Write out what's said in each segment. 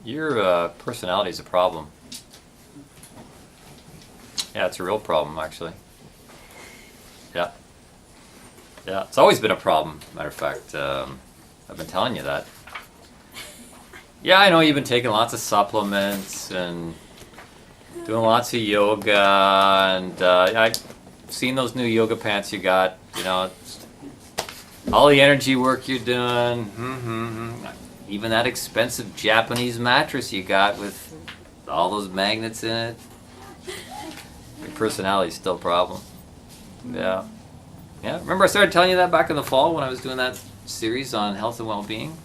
Your personality is a problem. Yeah, it's a real problem, actually. Yeah. Yeah, it's always been a problem. Matter of fact, I've been telling you that. Yeah, I know you've been taking lots of supplements and doing lots of yoga, and I've seen those new yoga pants you got. You know, all the energy work you're doing. Even that expensive Japanese mattress you got with all those magnets in it. Your personality's still a problem. Yeah. Yeah. Remember I started telling you that back in the fall when I was doing that series on health and well-being?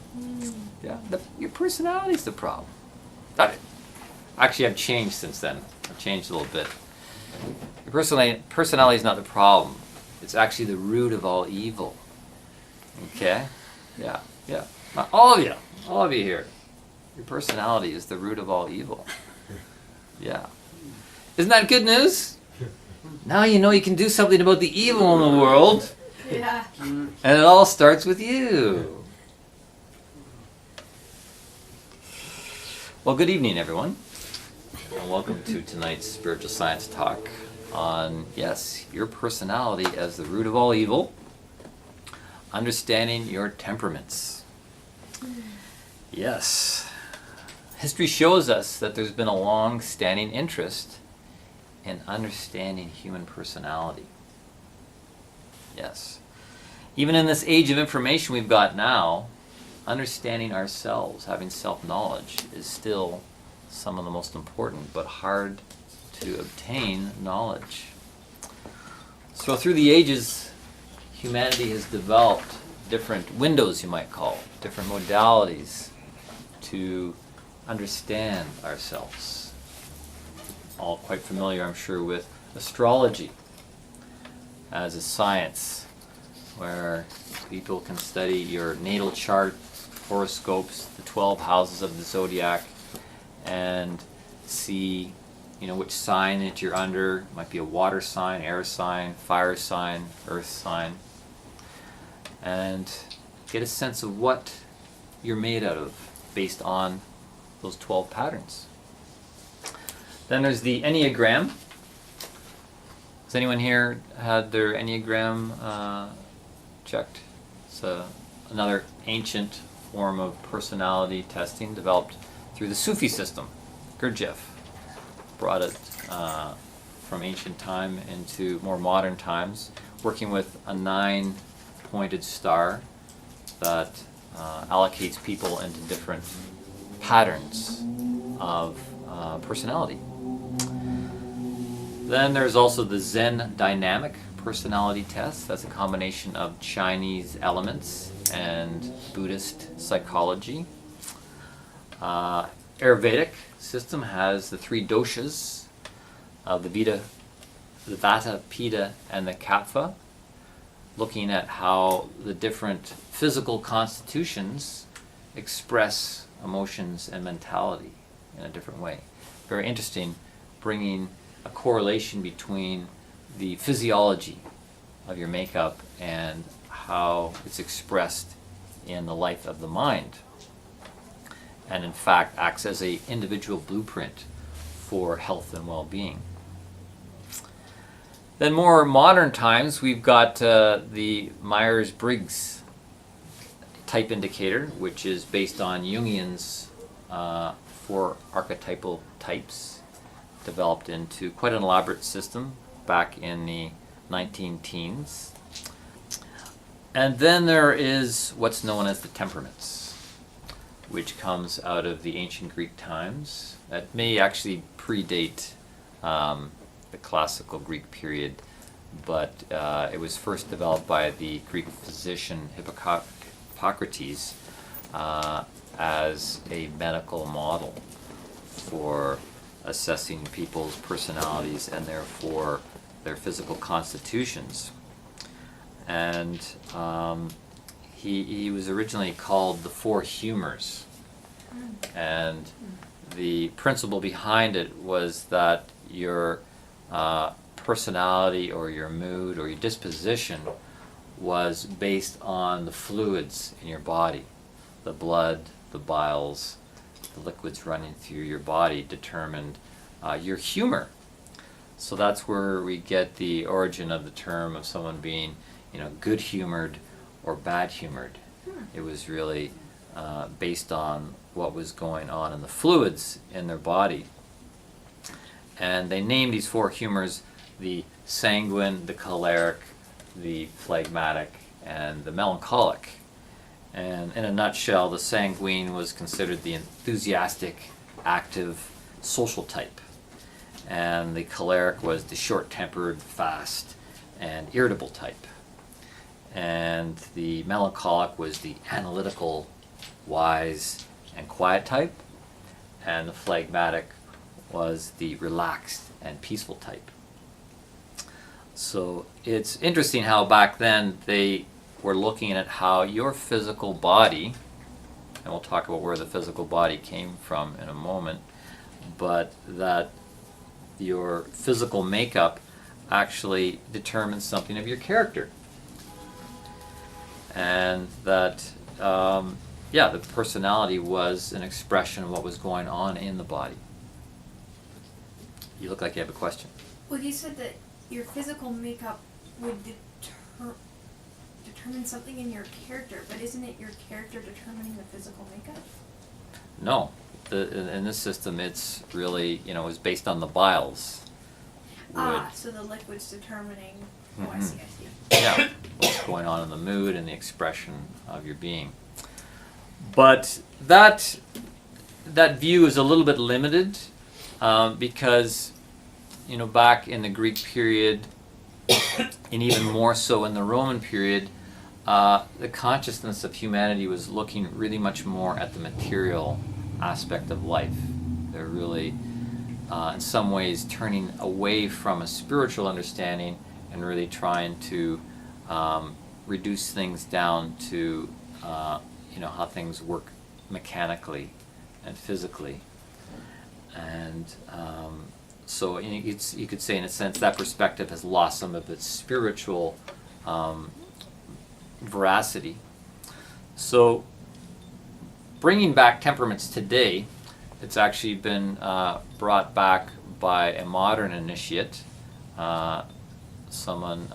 Yeah. Your personality's the problem. Actually, I've changed since then. I've changed a little bit. Your personality is not the problem. It's actually the root of all evil. Okay? Yeah. Yeah. All of you here. Your personality is the root of all evil. Yeah. Isn't that good news? Now you know you can do something about the evil in the world. Yeah. And it all starts with you. Well, good evening, everyone. And welcome to tonight's Spiritual Science Talk on, yes, your personality as the root of all evil. Understanding your temperaments. Yes. History shows us that there's been a long-standing interest in understanding human personality. Yes. Even in this age of information we've got now, understanding ourselves, having self-knowledge, is still some of the most important but hard to obtain knowledge. So through the ages, humanity has developed different windows, you might call, different modalities to understand ourselves. All quite familiar, I'm sure, with astrology as a science where people can study your natal chart, horoscopes, the 12 houses of the zodiac, and see, which sign that you're under. It might be a water sign, air sign, fire sign, earth sign, and get a sense of what you're made out of based on those 12 patterns. Then there's the Enneagram. Has anyone here had their Enneagram checked? It's another ancient form of personality testing developed through the Sufi system. Gurdjieff brought it from ancient time into more modern times, working with a 9-pointed star that allocates people into different patterns of personality. Then there's also the Zen dynamic personality test. That's a combination of Chinese elements and Buddhist psychology. Ayurvedic system has the 3 doshas of the Vata, Pitta, and the Kapha, looking at how the different physical constitutions express emotions and mentality in a different way. Very interesting, bringing a correlation between the physiology of your makeup and how it's expressed in the life of the mind, and in fact acts as an individual blueprint for health and well-being. Then more modern times, we've got the Myers-Briggs type indicator, which is based on Jungian's 4 archetypal types, developed into quite an elaborate system back in the 19-teens. And then there is what's known as the temperaments, which comes out of the ancient Greek times. That may actually predate the classical Greek period, but it was first developed by the Greek physician Hippocrates as a medical model for assessing people's personalities and therefore their physical constitutions. And he was originally called the Four Humours, and the principle behind it was that your personality or your mood or your disposition was based on the fluids in your body, the blood, the biles, the liquids running through your body determined your humor. So that's where we get the origin of the term of someone being, good-humored or bad-humored. It was really based on what was going on in the fluids in their body. And they named these four humors the sanguine, the choleric, the phlegmatic, and the melancholic. And in a nutshell, the sanguine was considered the enthusiastic, active, social type. And the choleric was the short-tempered, fast, and irritable type. And the melancholic was the analytical, wise, and quiet type. And the phlegmatic was the relaxed and peaceful type. So it's interesting how back then they were looking at how your physical body, and we'll talk about where the physical body came from in a moment, but that your physical makeup actually determines something of your character. And that, the personality was an expression of what was going on in the body. You look like you have a question. Well, you said that your physical makeup would determine something in your character, but isn't it your character determining the physical makeup? No. In this system, it's really, it's based on the biles. So the liquid's determining. Mm-hmm. Oh, I see. Yeah, what's going on in the mood and the expression of your being. But that view is a little bit limited because, back in the Greek period, and even more so in the Roman period, the consciousness of humanity was looking really much more at the material aspect of life. They're really, in some ways, turning away from a spiritual understanding and really trying to reduce things down to, how things work mechanically and physically. And so you could say, in a sense, that perspective has lost some of its spiritual veracity. So bringing back temperaments today, it's actually been brought back by a modern initiate, someone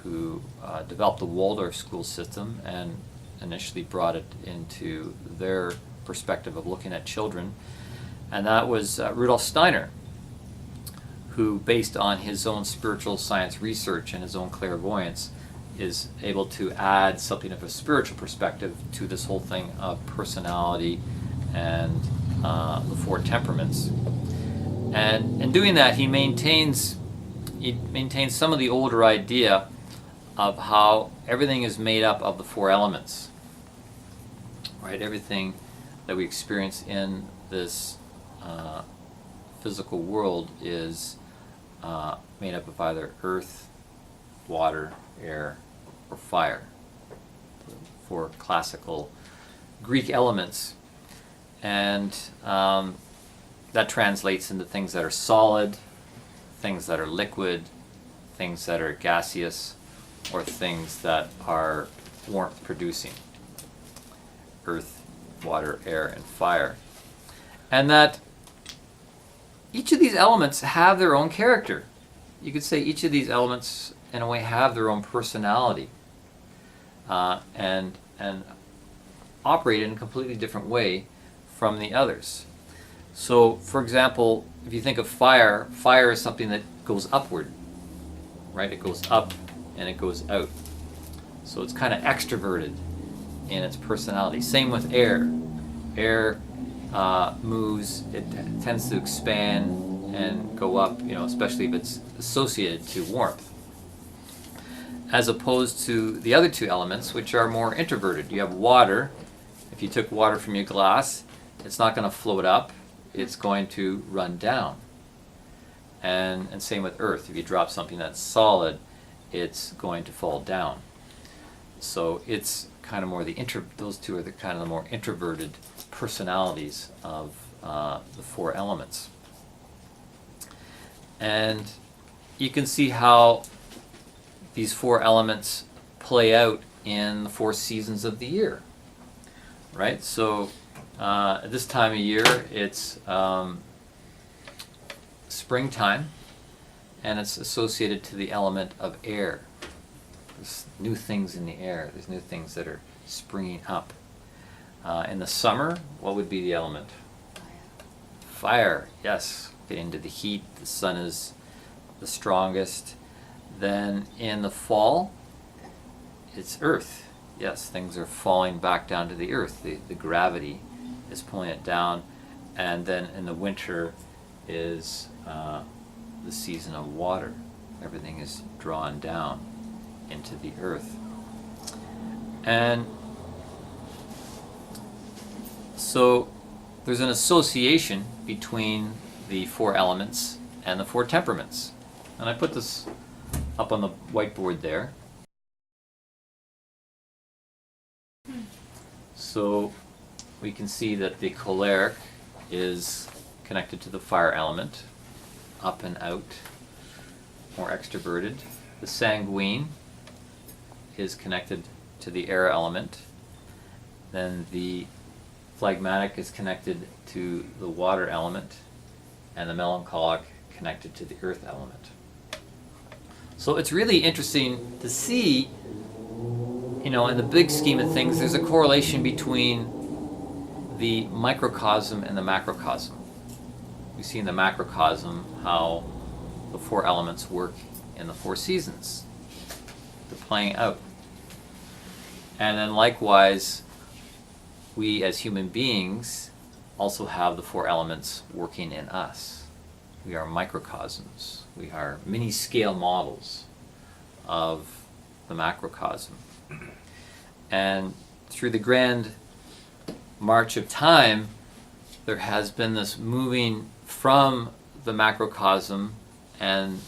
who developed the Waldorf school system and initially brought it into their perspective of looking at children. And that was Rudolf Steiner, who, based on his own spiritual science research and his own clairvoyance, is able to add something of a spiritual perspective to this whole thing of personality and the Four Temperaments. And in doing that, he maintains some of the older idea of how everything is made up of the four elements. Right? Everything that we experience in this physical world is made up of either earth, water, air, or fire. The four classical Greek elements. And that translates into things that are solid, things that are liquid, things that are gaseous, or things that are warmth producing. Earth, water, air, and fire. And that each of these elements have their own character. You could say each of these elements, in a way, have their own personality and operate in a completely different way from the others. So, for example, if you think of fire, fire is something that goes upward, right? It goes up and it goes out. So it's kind of extroverted in its personality. Same with air. Air moves, it tends to expand and go up, especially if it's associated to warmth. As opposed to the other two elements, which are more introverted. You have water. If you took water from your glass, it's not going to float up, it's going to run down. And same with earth. If you drop something that's solid, it's going to fall down. So it's kind of more those two are the kind of the more introverted personalities of the four elements. And you can see how these four elements play out in the four seasons of the year, right? So At this time of year, it's springtime, and it's associated to the element of air. There's new things in the air. There's new things that are springing up. In the summer, what would be the element? Fire, yes. Get into the heat. The sun is the strongest. Then in the fall, it's earth. Yes, things are falling back down to the earth. The gravity is pulling it down. And then in the winter is the season of water. Everything is drawn down into the earth. And so there's an association between the four elements and the four temperaments. And I put this up on the whiteboard there. So we can see that the choleric is connected to the fire element, up and out, more extroverted. The sanguine is connected to the air element. Then the phlegmatic is connected to the water element, and the melancholic connected to the earth element. So it's really interesting to see, in the big scheme of things, there's a correlation between the microcosm and the macrocosm. We see in the macrocosm how the four elements work in the four seasons. They're playing out. And then likewise, we as human beings also have the four elements working in us. We are microcosms. We are mini-scale models of the macrocosm. And through the grand march of time, there has been this moving from the macrocosm and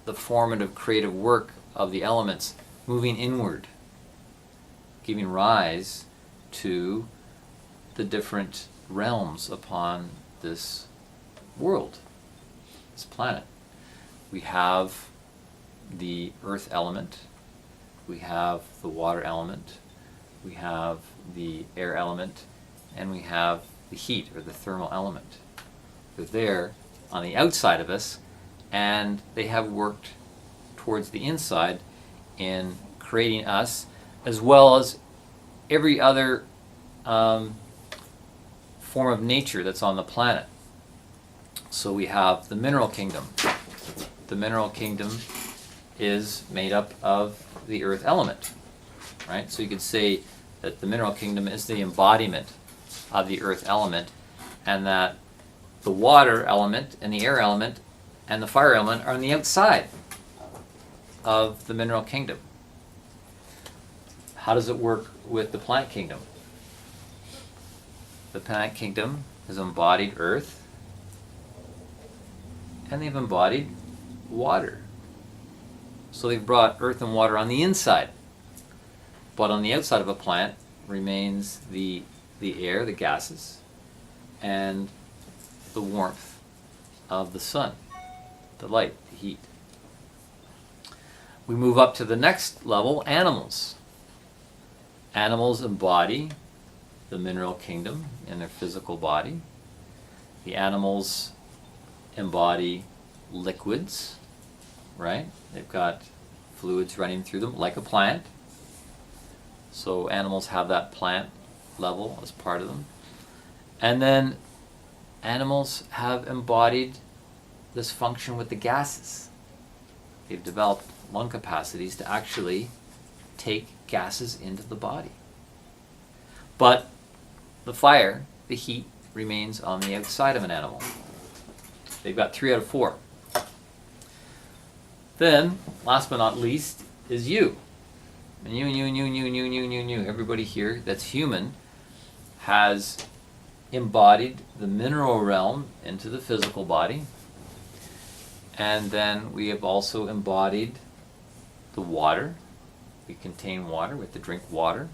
the formative creative work of the elements moving inward, giving rise to the different realms upon this world, this planet. We have the earth element, we have the water element, we have the air element, and we have the heat or the thermal element. They're there on the outside of us, and they have worked towards the inside in creating us, as well as every other form of nature that's on the planet. So we have the mineral kingdom. The mineral kingdom is made up of the earth element, right? So you could say that the mineral kingdom is the embodiment of the earth element, and that the water element and the air element and the fire element are on the outside of the mineral kingdom. How does it work with the plant kingdom? The plant kingdom has embodied earth, and they've embodied water. So they've brought earth and water on the inside. But on the outside of a plant remains the air, the gases, and the warmth of the sun, the light, the heat. We move up to the next level, animals. Animals embody the mineral kingdom in their physical body. The animals embody liquids, right? They've got fluids running through them like a plant. So animals have that plant level as part of them. And then animals have embodied this function with the gases. They've developed lung capacities to actually take gases into the body. But the fire, the heat, remains on the outside of an animal. They've got 3 out of 4. Then, last but not least, is you. And you. Everybody here that's human has embodied the mineral realm into the physical body. And then we have also embodied the water. We contain water. We have to drink water,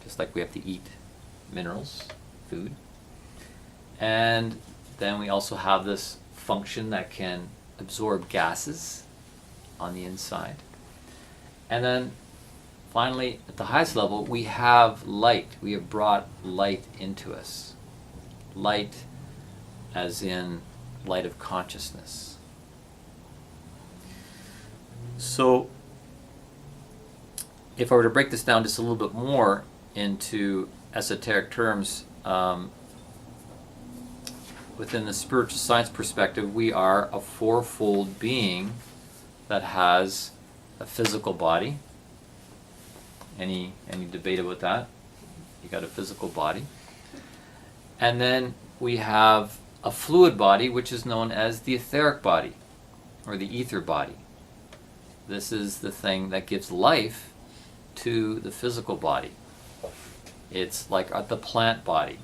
just like we have to eat minerals, food. And then we also have this function that can absorb gases on the inside. And then finally, at the highest level, we have light. We have brought light into us. Light as in light of consciousness. So if I were to break this down just a little bit more into esoteric terms, within the spiritual science perspective, we are a fourfold being that has a physical body. Any debate about that? You got a physical body. And then we have a fluid body, which is known as the etheric body, or the ether body. This is the thing that gives life to the physical body. It's like the plant body.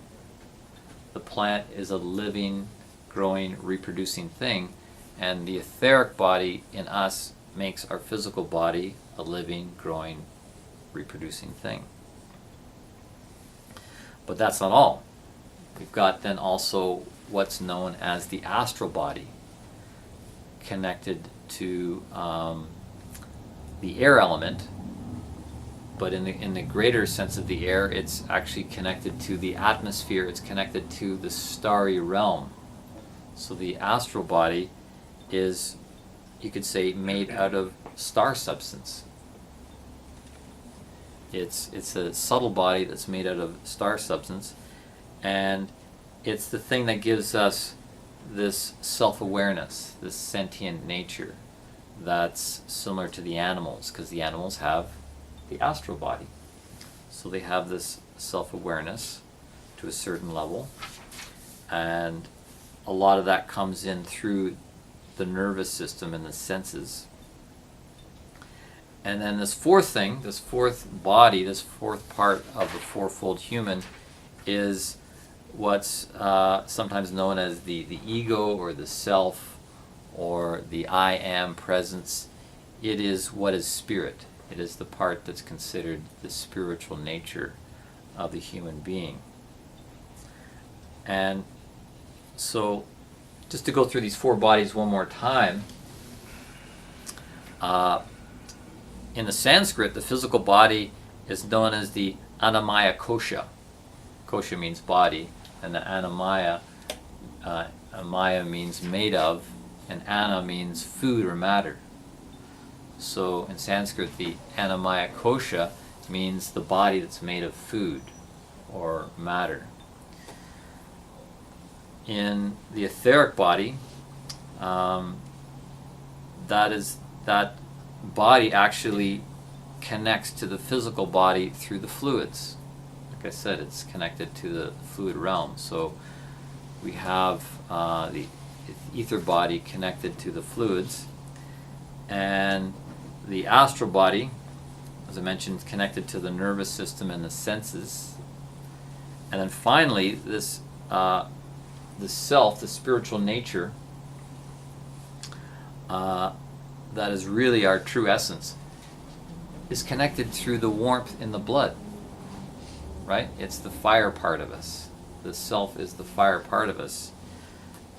The plant is a living, growing, reproducing thing, and the etheric body in us makes our physical body a living, growing, reproducing thing. But that's not all. We've got then also what's known as the astral body, connected to the air element, but in the greater sense of the air, it's actually connected to the atmosphere, it's connected to the starry realm. So the astral body is, you could say, made out of star substance. It's a subtle body that's made out of star substance, and it's the thing that gives us this self-awareness, this sentient nature that's similar to the animals, because the animals have the astral body. So they have this self-awareness to a certain level, and a lot of that comes in through the nervous system and the senses. And then this fourth thing, this fourth body, this fourth part of the fourfold human is what's sometimes known as the ego, or the self, or the I am presence. It is what is spirit. It is the part that's considered the spiritual nature of the human being. And so, just to go through these four bodies one more time, in the Sanskrit, the physical body is known as the Annamaya Kosha. Kosha means body, and the Annamaya, Maya means made of, and Anna means food or matter. So in Sanskrit, the Annamaya Kosha means the body that's made of food or matter. In the etheric body, that body actually connects to the physical body through the fluids. Like I said, it's connected to the fluid realm. So we have the ether body connected to the fluids, and the astral body, as I mentioned, connected to the nervous system and the senses. And then finally, this self, the spiritual nature, that is really our true essence, is connected through the warmth in the blood, right? It's the fire part of us. The self is the fire part of us,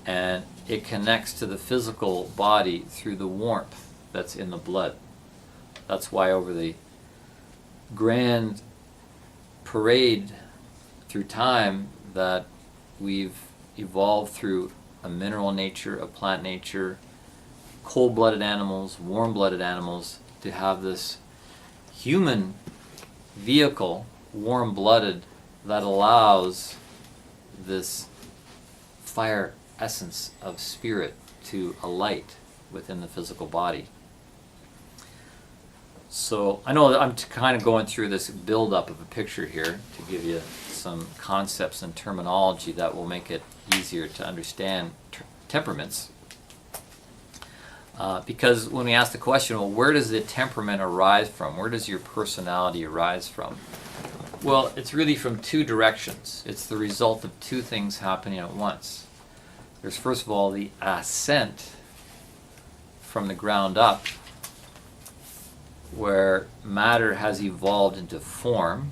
and it connects to the physical body through the warmth that's in the blood. That's why over the grand parade through time that we've evolved through a mineral nature, a plant nature, cold-blooded animals, warm-blooded animals, to have this human vehicle, warm-blooded, that allows this fire essence of spirit to alight within the physical body. So I know that I'm kind of going through this build-up of a picture here to give you some concepts and terminology that will make it easier to understand temperaments. Because when we ask the question, well, where does the temperament arise from? Where does your personality arise from? Well, it's really from two directions. It's the result of two things happening at once. There's first of all the ascent from the ground up, where matter has evolved into form,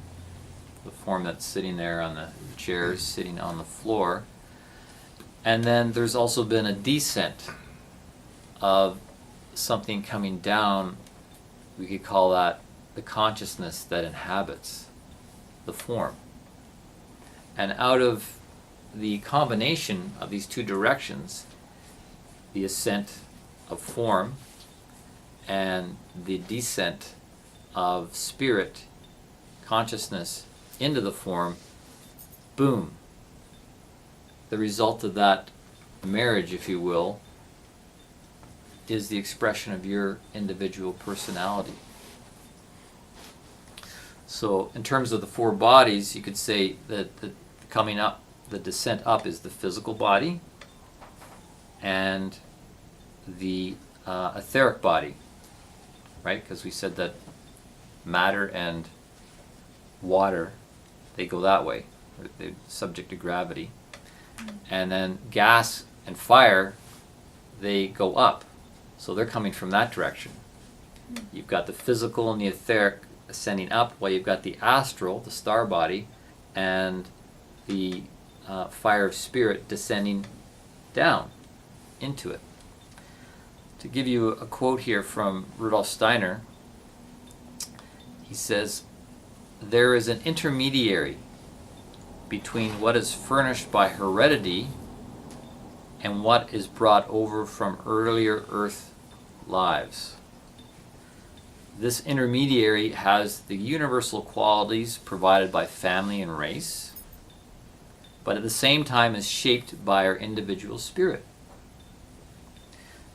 the form that's sitting there on the chairs, sitting on the floor. And then there's also been a descent of something coming down. We could call that the consciousness that inhabits the form. And out of the combination of these two directions, the ascent of form and the descent of spirit, consciousness into the form, boom. The result of that marriage, if you will, is the expression of your individual personality. So in terms of the four bodies, you could say that the coming up, the descent up is the physical body and the etheric body, right? Because we said that matter and water, they go that way. They're subject to gravity. And then gas and fire, they go up. So they're coming from that direction. You've got the physical and the etheric ascending up, while you've got the astral, the star body, and the fire of spirit descending down into it. To give you a quote here from Rudolf Steiner, he says, "There is an intermediary between what is furnished by heredity and what is brought over from earlier earth lives. This intermediary has the universal qualities provided by family and race, but at the same time is shaped by our individual spirit.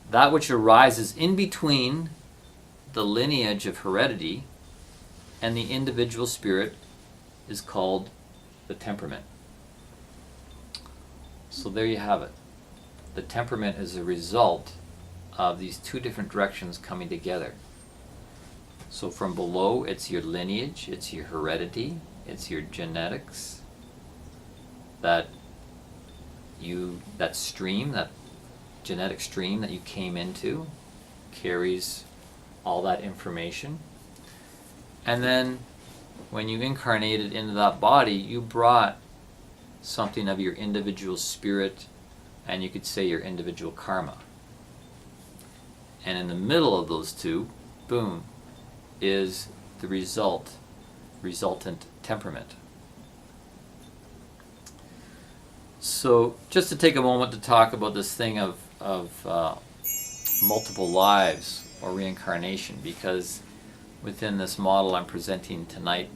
That which arises in between the lineage of heredity and the individual spirit is called the temperament." So there you have it. The temperament is a result of these two different directions coming together. So from below, it's your lineage, it's your heredity, it's your genetics. That stream, that genetic stream that you came into, carries all that information. And then when you incarnated into that body, you brought something of your individual spirit, and you could say your individual karma. And in the middle of those two, boom, is the resultant temperament. So just to take a moment to talk about this thing of multiple lives or reincarnation, because within this model I'm presenting tonight,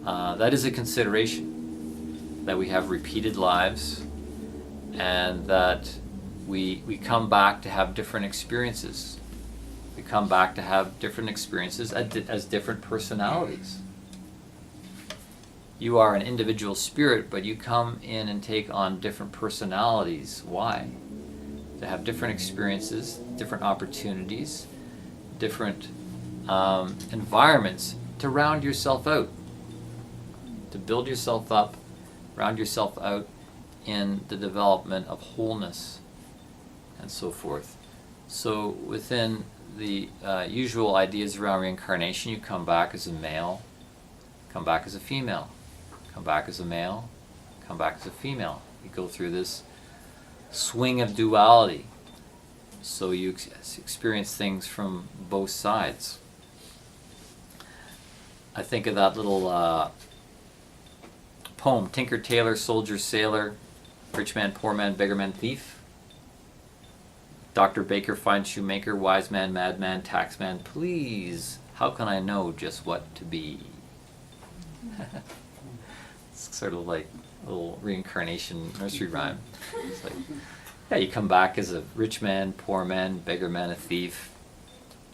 that is a consideration, that we have repeated lives and that we come back to have different experiences. We come back to have different experiences as different personalities. You are an individual spirit, but you come in and take on different personalities. Why? To have different experiences, different opportunities, different environments to round yourself out, to build yourself up, round yourself out in the development of wholeness and so forth. So within the usual ideas around reincarnation, you come back as a male, come back as a female, come back as a male, come back as a female. You go through this swing of duality. So you experience things from both sides. I think of that little poem, Tinker, Tailor, Soldier, Sailor, Rich Man, Poor Man, Beggar Man, Thief. Dr. Baker, Fine Shoemaker, Wise Man, Madman, Taxman, please, how can I know just what to be? It's sort of like a little reincarnation nursery rhyme. It's like, yeah, you come back as a rich man, poor man, beggar man, a thief,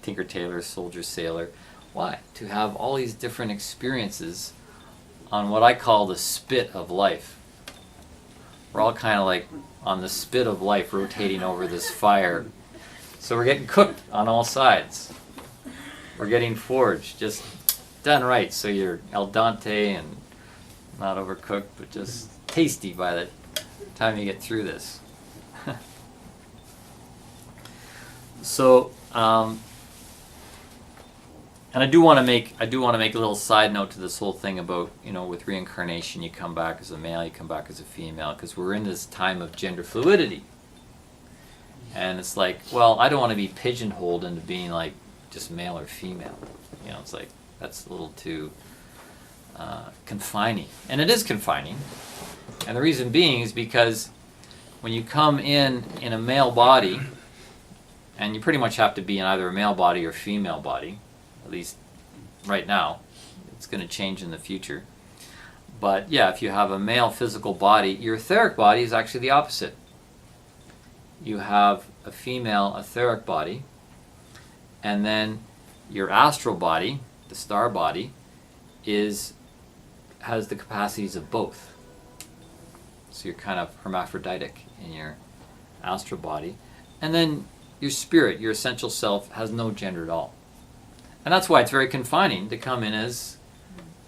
tinker, tailor, soldier, sailor. Why? To have all these different experiences on what I call the spit of life. We're all kind of like on the spit of life, rotating over this fire. So we're getting cooked on all sides. We're getting forged, just done right. So you're al dente and not overcooked, but just tasty by the time you get through this. So, and I do want to make a little side note to this whole thing about, with reincarnation, you come back as a male, you come back as a female, because we're in this time of gender fluidity. And it's like, well, I don't want to be pigeonholed into being like just male or female. It's like, that's a little too confining. And it is confining. And the reason being is because when you come in a male body, and you pretty much have to be in either a male body or female body, at least right now. It's going to change in the future. But yeah, if you have a male physical body, your etheric body is actually the opposite. You have a female etheric body, and then your astral body, the star body, has the capacities of both. So you're kind of hermaphroditic in your astral body. And then your spirit, your essential self, has no gender at all. And that's why it's very confining to come in as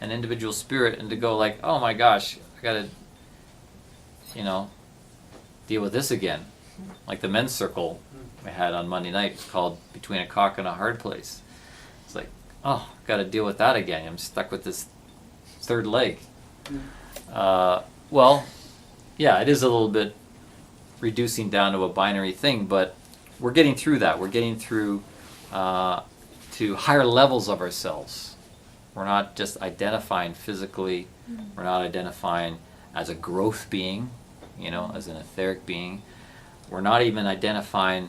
an individual spirit and to go like, oh my gosh, I gotta, deal with this again. Like the men's circle we had on Monday night was called Between a Cock and a Hard Place. It's like, oh, I've got to deal with that again. I'm stuck with this third leg. Well, yeah, it is a little bit reducing down to a binary thing, but we're getting through that. We're getting through to higher levels of ourselves. We're not just identifying physically. We're not identifying as a growth being, as an etheric being. We're not even identifying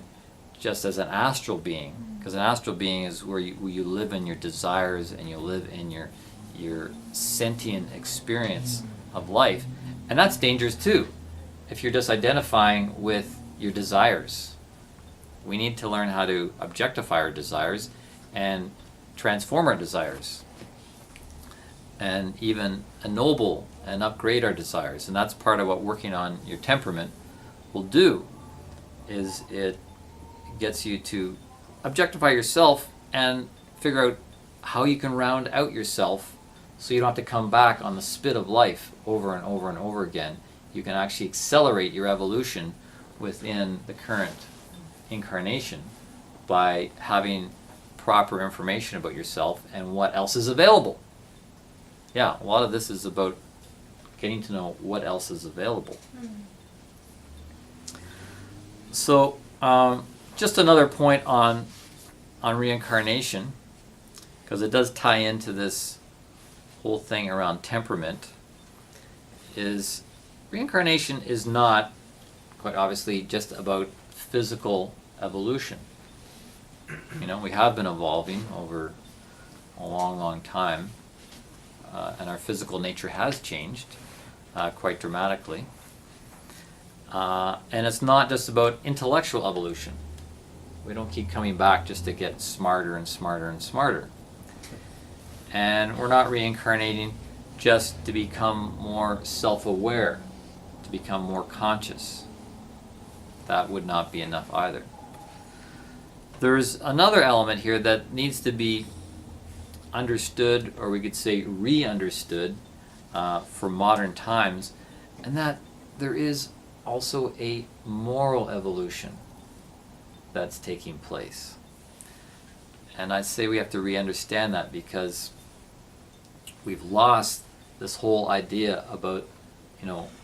just as an astral being, because an astral being is where you live in your desires and you live in your sentient experience of life. And that's dangerous too, if you're just identifying with your desires. We need to learn how to objectify our desires and transform our desires, and even ennoble and upgrade our desires. And that's part of what working on your temperament will do, is it gets you to objectify yourself and figure out how you can round out yourself so you don't have to come back on the spit of life over and over and over again. You can actually accelerate your evolution within the current incarnation by having proper information about yourself and what else is available. Yeah, a lot of this is about getting to know what else is available. So, just another point on reincarnation, because it does tie into this whole thing around temperament, is reincarnation is not, quite obviously, just about physical evolution. We have been evolving over a long, long time, and our physical nature has changed quite dramatically. And it's not just about intellectual evolution. We don't keep coming back just to get smarter and smarter and smarter. And we're not reincarnating just to become more self-aware, to become more conscious. That would not be enough either. There's another element here that needs to be understood, or we could say re-understood, for modern times, and that there is also a moral evolution that's taking place. And I'd say we have to re-understand that, because we've lost this whole idea about,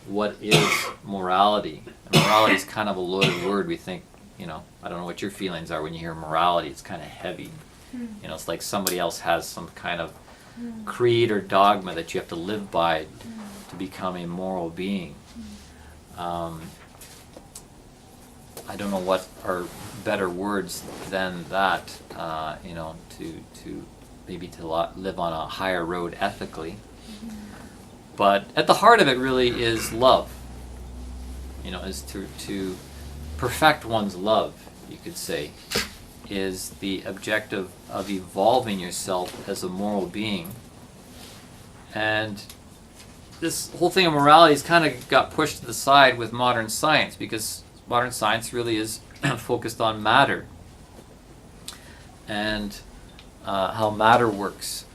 what is morality. And morality is kind of a loaded word. We think, I don't know what your feelings are when you hear morality. It's kind of heavy. It's like somebody else has some kind of creed or dogma that you have to live by to become a moral being. I don't know what are better words than that, to maybe to live on a higher road ethically. But at the heart of it really is love. Is to perfect one's love, you could say, is the objective of evolving yourself as a moral being. And this whole thing of morality has kind of got pushed to the side with modern science, because modern science really is focused on matter and how matter works.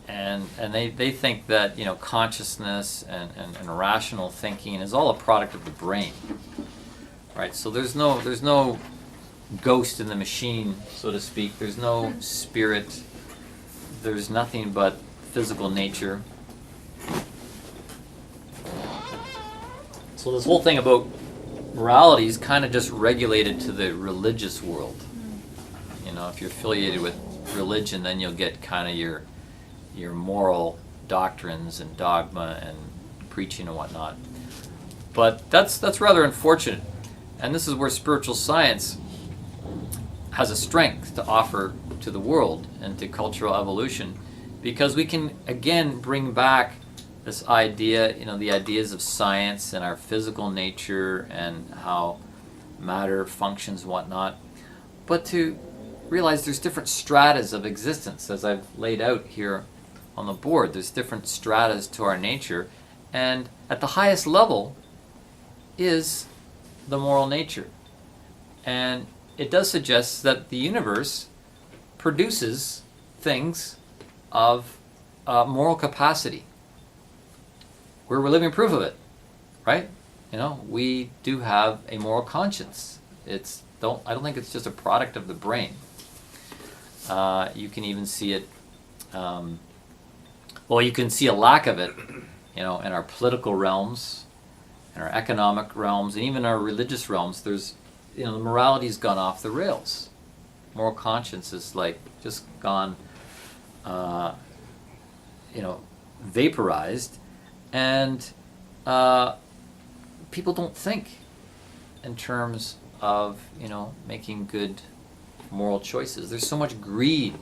And they think that consciousness and rational thinking is all a product of the brain, right? So there's no ghost in the machine, so to speak. There's no spirit. There's nothing but physical nature. So this whole thing about morality is kind of just regulated to the religious world. If you're affiliated with religion, then you'll get kind of your moral doctrines and dogma and preaching and whatnot. But that's rather unfortunate. And this is where spiritual science has a strength to offer to the world and to cultural evolution, because we can again bring back this idea, the ideas of science and our physical nature and how matter functions and whatnot, but to realize there's different stratas of existence, as I've laid out here on the board. There's different stratas to our nature, and at the highest level is the moral nature. And it does suggest that the universe produces things of moral capacity. We're living proof of it, right? We do have a moral conscience. I don't think it's just a product of the brain. You can even see it. You can see a lack of it, in our political realms, in our economic realms, and even our religious realms. There's, the morality's gone off the rails. Moral conscience is just gone, vaporized, and people don't think in terms of making good moral choices. There's so much greed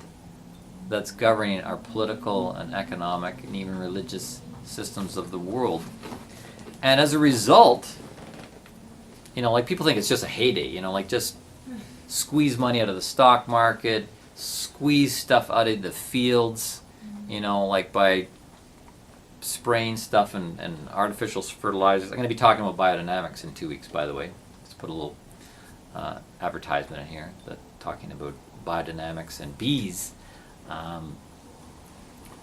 that's governing our political and economic and even religious systems of the world, and as a result, people think it's just a heyday. Just squeeze money out of the stock market, squeeze stuff out of the fields, by spraying stuff and artificial fertilizers. I'm going to be talking about biodynamics in 2 weeks, by the way. Let's put a little advertisement in here talking about biodynamics and bees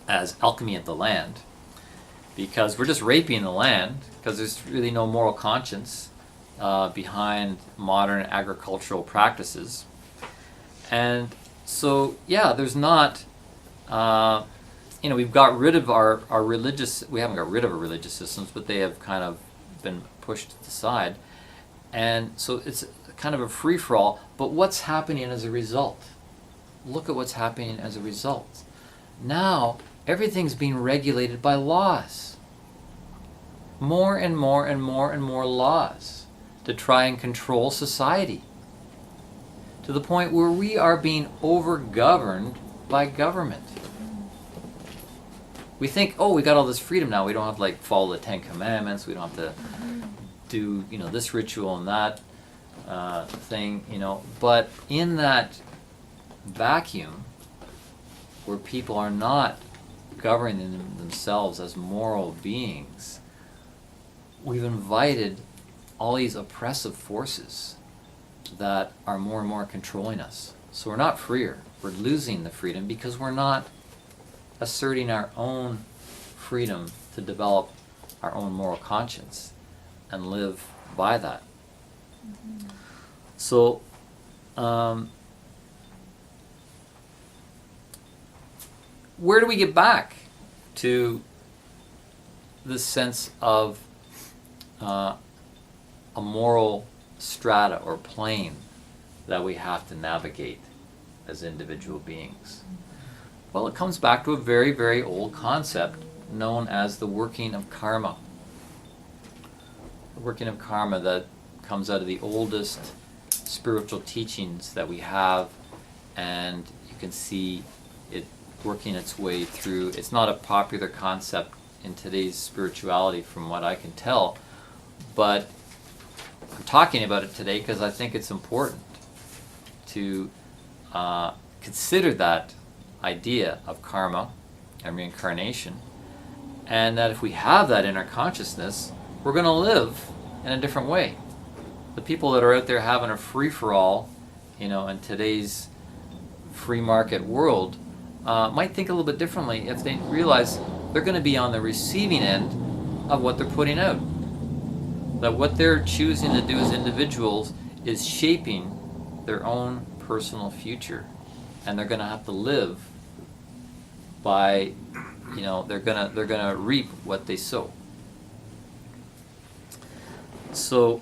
as alchemy of the land, because we're just raping the land, because there's really no moral conscience behind modern agricultural practices. And so, there's not, we've got rid of our religious, we haven't got rid of our religious systems, but they have kind of been pushed aside. And so it's kind of a free-for-all. But what's happening as a result? Look at what's happening as a result. Now, everything's being regulated by laws. More and more and more and more laws to try and control society, to the point where we are being over-governed by government. We think, we got all this freedom now. We don't have to follow the Ten Commandments. We don't have to do this ritual and that thing. But in that vacuum, where people are not governing themselves as moral beings, we've invited all these oppressive forces that are more and more controlling us. So we're not freer. We're losing the freedom because we're not asserting our own freedom to develop our own moral conscience and live by that. Mm-hmm. So, where do we get back to this sense of a moral strata or plane that we have to navigate as individual beings? Well, it comes back to a very, very old concept known as the working of karma. The working of karma that comes out of the oldest spiritual teachings that we have, and you can see it working its way through. It's not a popular concept in today's spirituality from what I can tell, but I'm talking about it today because I think it's important to consider that idea of karma and reincarnation, and that if we have that in our consciousness, we're going to live in a different way. The people that are out there having a free-for-all, in today's free market world, might think a little bit differently if they realize they're going to be on the receiving end of what they're putting out. That what they're choosing to do as individuals is shaping their own personal future, and they're going to have to live by, they're gonna reap what they sow. So,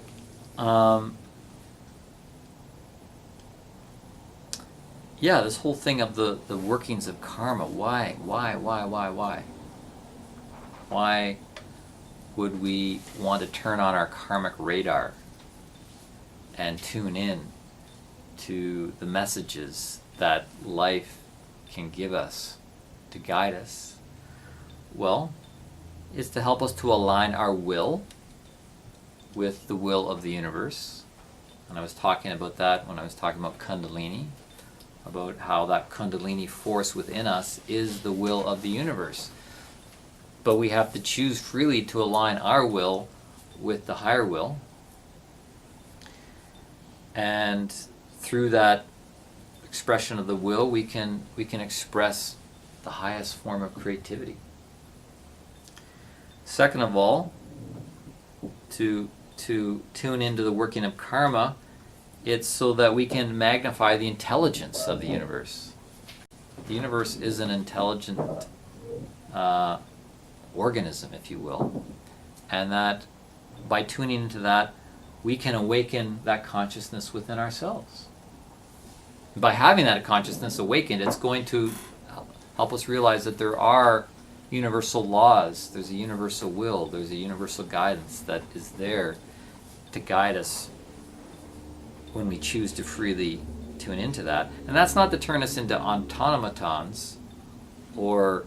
this whole thing of the workings of karma. Why would we want to turn on our karmic radar and tune in to the messages that life can give us to guide us? Well, it's to help us to align our will with the will of the universe. And I was talking about that when I was talking about Kundalini, about how that Kundalini force within us is the will of the universe. But we have to choose freely to align our will with the higher will. And through that expression of the will, we can express the highest form of creativity. Second of all, to tune into the working of karma, it's so that we can magnify the intelligence of the universe. The universe is an intelligent organism, if you will, and that by tuning into that, we can awaken that consciousness within ourselves. By having that consciousness awakened, it's going to help us realize that there are universal laws, there's a universal will, there's a universal guidance that is there to guide us when we choose to freely tune into that. And that's not to turn us into automatons or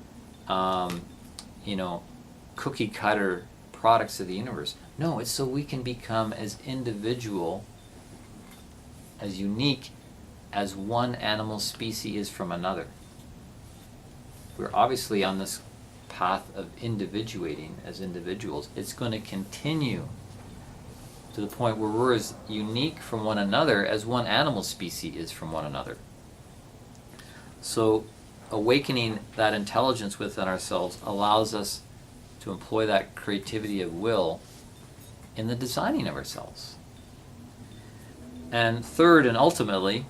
cookie cutter products of the universe. No, it's so we can become as individual, as unique as one animal species is from another. We're obviously on this path of individuating as individuals. It's going to continue to the point where we're as unique from one another as one animal species is from one another. So awakening that intelligence within ourselves allows us to employ that creativity of will in the designing of ourselves. And third, and ultimately,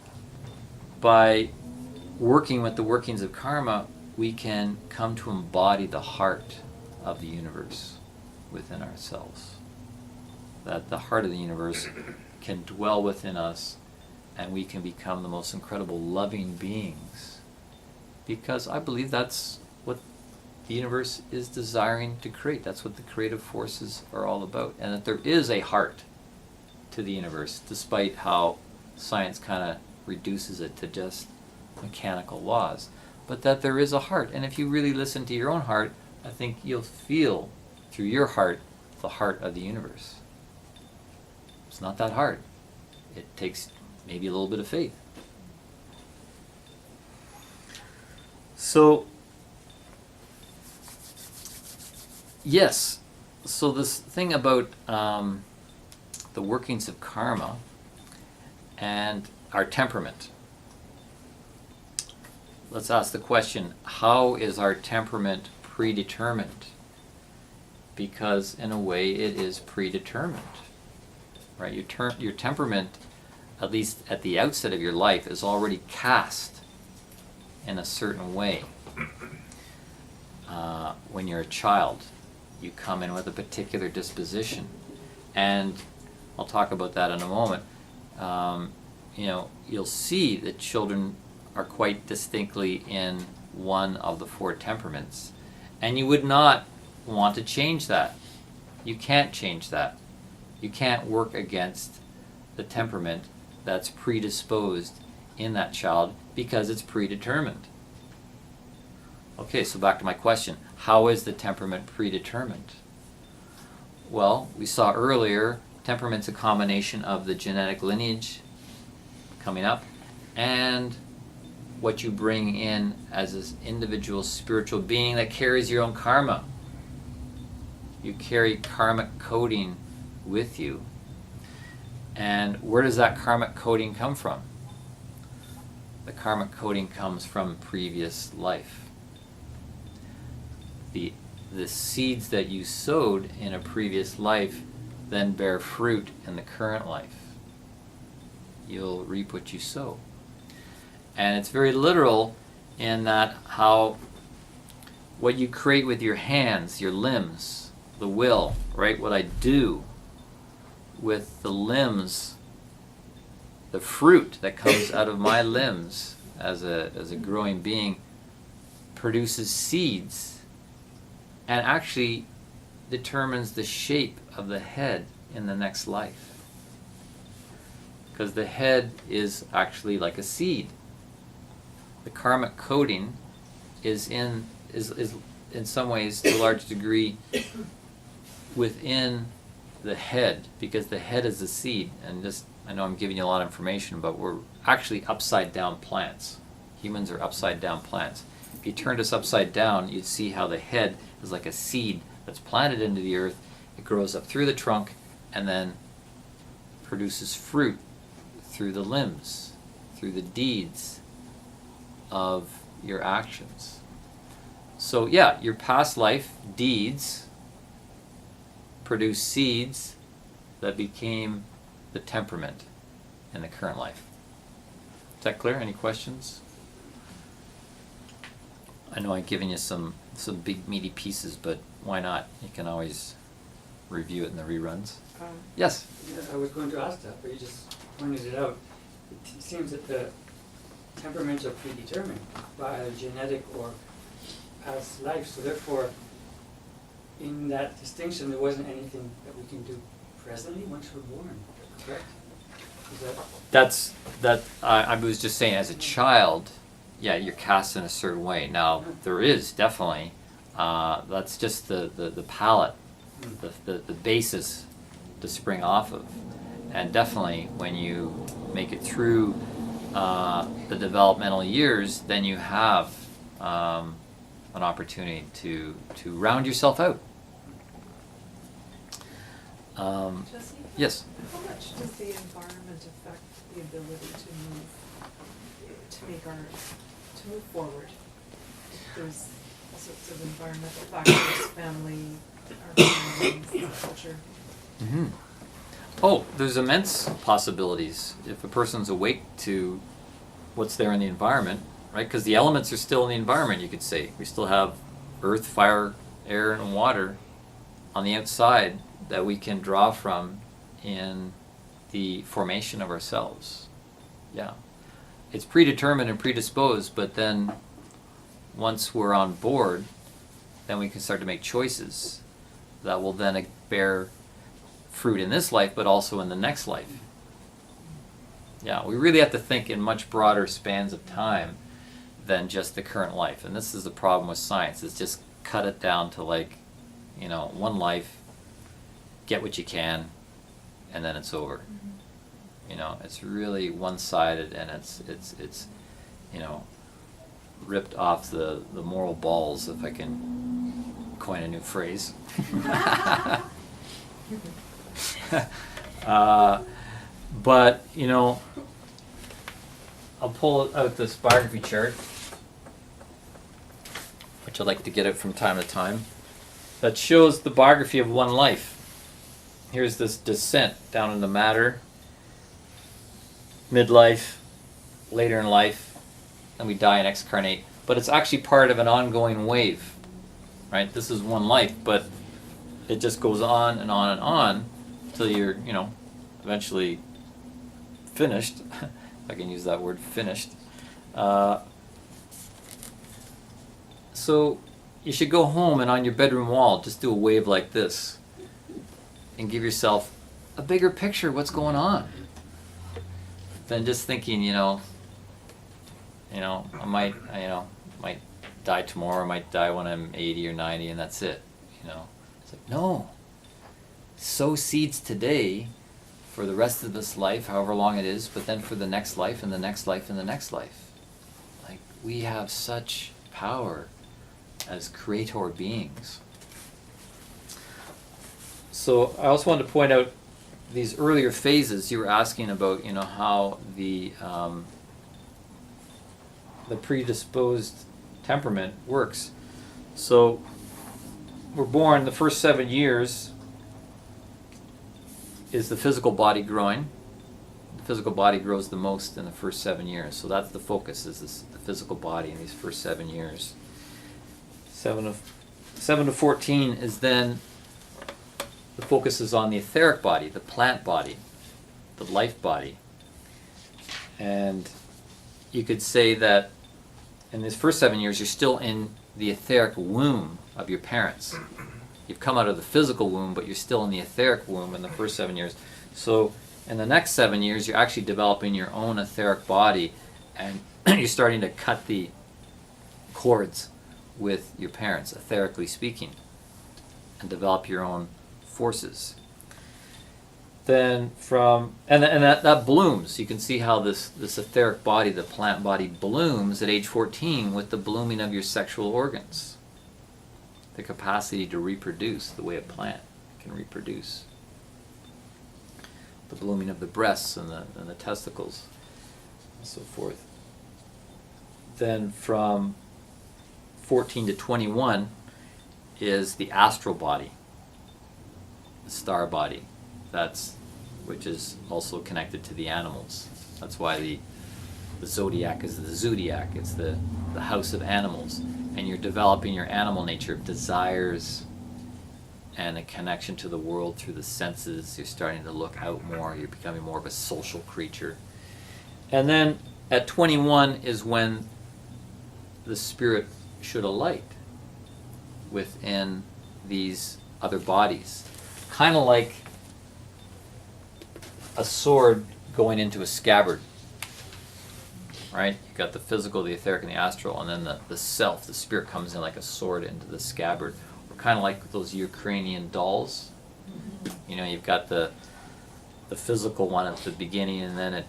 by working with the workings of karma, we can come to embody the heart of the universe within ourselves. That the heart of the universe can dwell within us, and we can become the most incredible loving beings. Because I believe that's what the universe is desiring to create. That's what the creative forces are all about. And that there is a heart to the universe, despite how science kind of reduces it to just mechanical laws. But that there is a heart. And if you really listen to your own heart, I think you'll feel through your heart the heart of the universe. It's not that hard. It takes maybe a little bit of faith. So, yes, so this thing about the workings of karma and our temperament. Let's ask the question, how is our temperament predetermined? Because in a way it is predetermined. Right? Your temperament, at least at the outset of your life, is already cast in a certain way. When you're a child, you come in with a particular disposition. And I'll talk about that in a moment. You'll see that children are quite distinctly in one of the four temperaments. And you would not want to change that. You can't change that. You can't work against the temperament that's predisposed in that child because it's predetermined. Okay, so back to my question. How is the temperament predetermined? Well, we saw earlier, temperament's a combination of the genetic lineage coming up and what you bring in as this individual spiritual being that carries your own karma. You carry karmic coding with you. And where does that karmic coding come from? The karmic coding comes from previous life. The seeds that you sowed in a previous life then bear fruit in the current life. You'll reap what you sow. And it's very literal in that how what you create with your hands, your limbs, the will, right? What I do with the limbs, the fruit that comes out of my limbs as a growing being produces seeds. And actually, determines the shape of the head in the next life. Because the head is actually like a seed. The karmic coding is in some ways, to a large degree, within the head, because the head is a seed. And just, I know I'm giving you a lot of information, but we're actually upside down plants. Humans are upside down plants. If you turned us upside down, you'd see how the head is like a seed that's planted into the earth. It grows up through the trunk and then produces fruit through the limbs, through the deeds of your actions. So yeah, your past life deeds produce seeds that became the temperament in the current life. Is that clear? Any questions? I know I've given you some big meaty pieces, but why not? You can always review it in the reruns. Yes? Yeah, I was going to ask that, but you just pointed it out. It seems that the temperaments are predetermined by either genetic or past life, so therefore, in that distinction, there wasn't anything that we can do presently once we're born, correct? Is that... I was just saying, as a child, yeah, you're cast in a certain way. Now, there is definitely, that's just the palette, the basis to spring off of. And definitely, when you make it through the developmental years, then you have an opportunity to round yourself out. Jesse? Yes? How much does the environment affect the ability to move forward? There's all sorts of environmental factors, family, our surroundings, culture. Mm-hmm. Oh, there's immense possibilities if a person's awake to what's there in the environment, right? Because the elements are still in the environment, you could say. We still have earth, fire, air, and water on the outside that we can draw from in the formation of ourselves. Yeah. It's predetermined and predisposed, but then once we're on board, then we can start to make choices that will then bear fruit in this life, but also in the next life. Yeah, we really have to think in much broader spans of time than just the current life. And this is the problem with science, is just cut it down to one life, get what you can, and then it's over. It's really one-sided, and it's ripped off the moral balls, if I can coin a new phrase. But I'll pull out this biography chart, which I like to get it from time to time, that shows the biography of one life. Here's this descent down into matter, midlife, later in life, and we die and excarnate. But it's actually part of an ongoing wave, right? This is one life, but it just goes on and on and on until you're, eventually finished, if I can use that word, finished. So you should go home and on your bedroom wall just do a wave like this and give yourself a bigger picture of what's going on than just thinking, I might die tomorrow, I might die when I'm 80 or 90, and that's it. It's like, no. Sow seeds today for the rest of this life, however long it is, but then for the next life and the next life and the next life. Like, we have such power as creator beings. So I also wanted to point out these earlier phases. You were asking about, how the predisposed temperament works. So we're born, the first 7 years is the physical body growing. The physical body grows the most in the first 7 years. So that's the focus, is the physical body in these first 7 years. 7 to 14 is then, the focus is on the etheric body, the plant body, the life body. And you could say that in these first 7 years, you're still in the etheric womb of your parents. you've come out of the physical womb, but you're still in the etheric womb in the first 7 years. So in the next 7 years, you're actually developing your own etheric body, and you're starting to cut the cords with your parents, etherically speaking, and develop your own forces. Then that blooms. You can see how this etheric body, the plant body, blooms at age 14 with the blooming of your sexual organs. The capacity to reproduce the way a plant can reproduce. The blooming of the breasts and the testicles, and so forth. Then from 14 to 21 is the astral body, the star body, which is also connected to the animals. That's why the zodiac is the zodiac. It's the house of animals, and you're developing your animal nature, desires, and a connection to the world through the senses. You're starting to look out more. You're becoming more of a social creature. And then at 21 is when the spirit should alight within these other bodies. Kind of like a sword going into a scabbard. Right? You've got the physical, the etheric, and the astral, and then the self, the spirit, comes in like a sword into the scabbard. Or kind of like those Ukrainian dolls. You know, you've got the physical one at the beginning, and then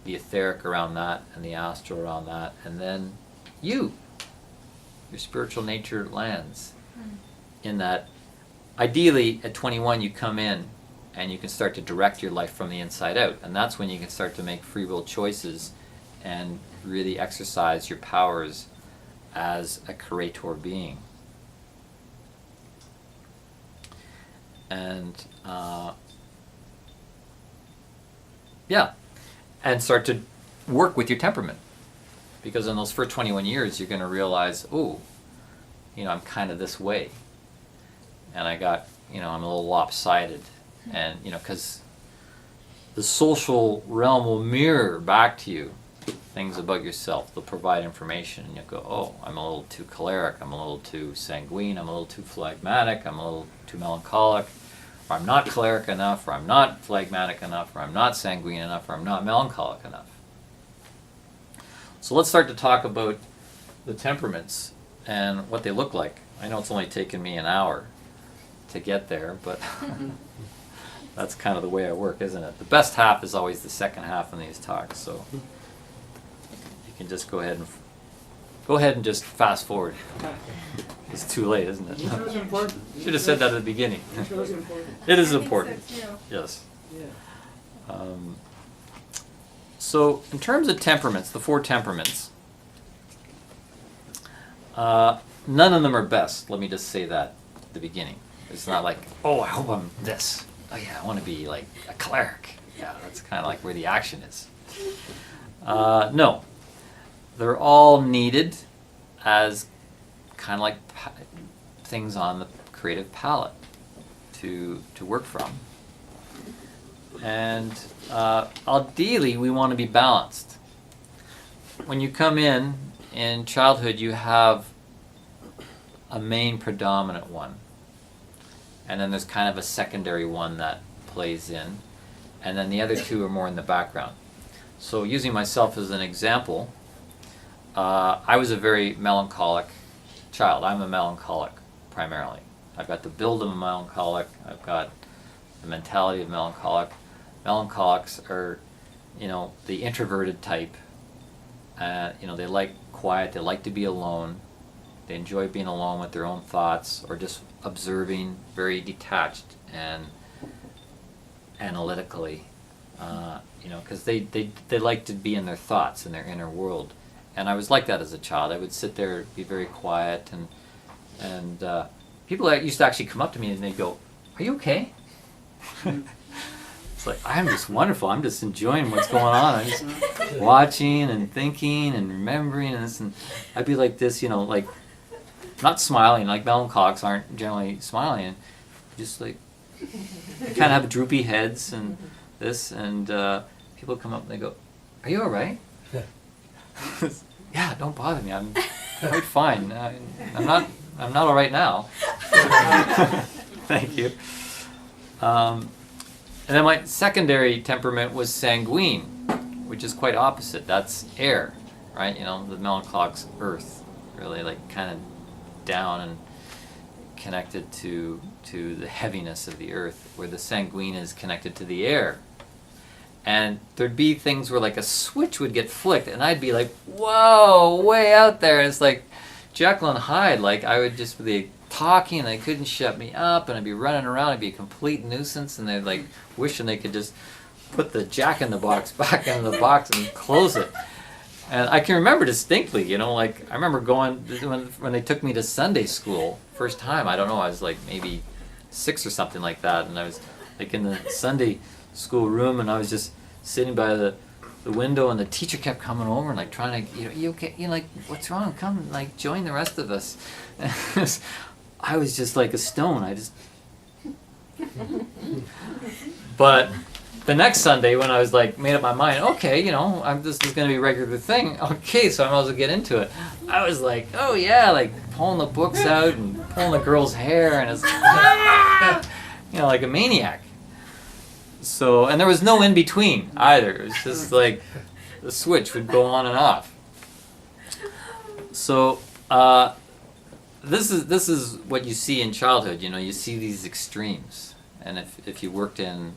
the etheric around that, and the astral around that, and then your spiritual nature lands in that. Ideally, at 21, you come in and you can start to direct your life from the inside out, and that's when you can start to make free will choices and really exercise your powers as a creator being. And and start to work with your temperament, because in those first 21 years you're going to realize, I'm kind of this way, and I'm a little lopsided, and because the social realm will mirror back to you things about yourself. They'll provide information, and you'll go, I'm a little too choleric, I'm a little too sanguine, I'm a little too phlegmatic, I'm a little too melancholic, or I'm not choleric enough, or I'm not phlegmatic enough, or I'm not sanguine enough, or I'm not melancholic enough. So let's start to talk about the temperaments and what they look like. I know it's only taken me an hour to get there, but that's kind of the way I work, isn't it? The best half is always the second half in these talks, so you can just go ahead and just fast forward. It's too late, isn't it? Intro is important. Should have said that at the beginning. Intro is important. It is I think important. so, too. Yes. Yeah. So in terms of temperaments, the four temperaments, none of them are best. Let me just say that at the beginning. It's not like, I hope I'm this. Oh yeah, I want to be like a cleric. Yeah, that's kind of like where the action is. No. They're all needed as kind of like things on the creative palette to work from. And ideally, we want to be balanced. When you come in childhood, you have a main predominant one. And then there's kind of a secondary one that plays in. And then the other two are more in the background. So using myself as an example, I was a very melancholic child. I'm a melancholic primarily. I've got the build of a melancholic. I've got the mentality of melancholic. Melancholics are, the introverted type. They like quiet. They like to be alone. They enjoy being alone with their own thoughts, or just observing, very detached and analytically. Because they like to be in their thoughts, in their inner world. And I was like that as a child. I would sit there, be very quiet, and people used to actually come up to me and they'd go, "Are you okay?" It's like, I'm just wonderful. I'm just enjoying what's going on. I'm just watching and thinking and remembering, and this, and I'd be like this, like not smiling. Like melancholics aren't generally smiling, and just like kind of have droopy heads and this, and people come up and they go, "Are you all right?" Yeah, don't bother me. I'm quite fine. I'm not all right now. Thank you. And then my secondary temperament was sanguine, which is quite opposite. That's air, right? You know, the melancholic's earth, really like kind of down and connected to the heaviness of the earth, where the sanguine is connected to the air. And there'd be things where like a switch would get flicked and I'd be like, whoa, way out there. And it's like Jekyll and Hyde, like I would just be talking and they couldn't shut me up and I'd be running around, I'd be a complete nuisance, and they're like wishing they could just put the Jack in the Box back in the box and close it. And I can remember distinctly, you know, like I remember going, when they took me to Sunday school, first time, I don't know, I was like maybe 6 or something like that, and I was like in the Sunday school room and I was just sitting by the window and the teacher kept coming over and like trying to, you know, you okay, you know, like what's wrong, come like join the rest of us. I was just like a stone. I just but the next Sunday when I was like made up my mind, okay, you know, this is going to be a regular thing, okay, so I might as well get into it. I was like, oh yeah, like pulling the books out and pulling the girl's hair, and it's you know, like a maniac. So, and there was no in between either. It was just like the switch would go on and off. So this is what you see in childhood. You know, you see these extremes, and if you worked in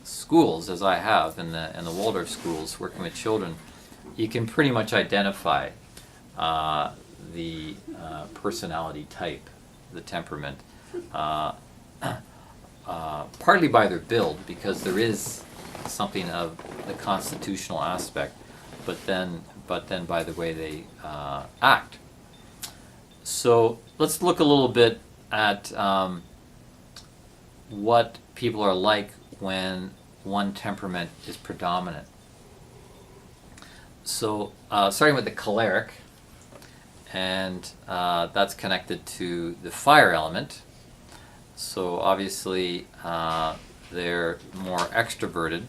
schools, as I have in the Waldorf schools, working with children, you can pretty much identify the personality type, the temperament. Partly by their build, because there is something of the constitutional aspect, but then by the way they act. So let's look a little bit at what people are like when one temperament is predominant. So starting with the choleric, and that's connected to the fire element. So obviously they're more extroverted,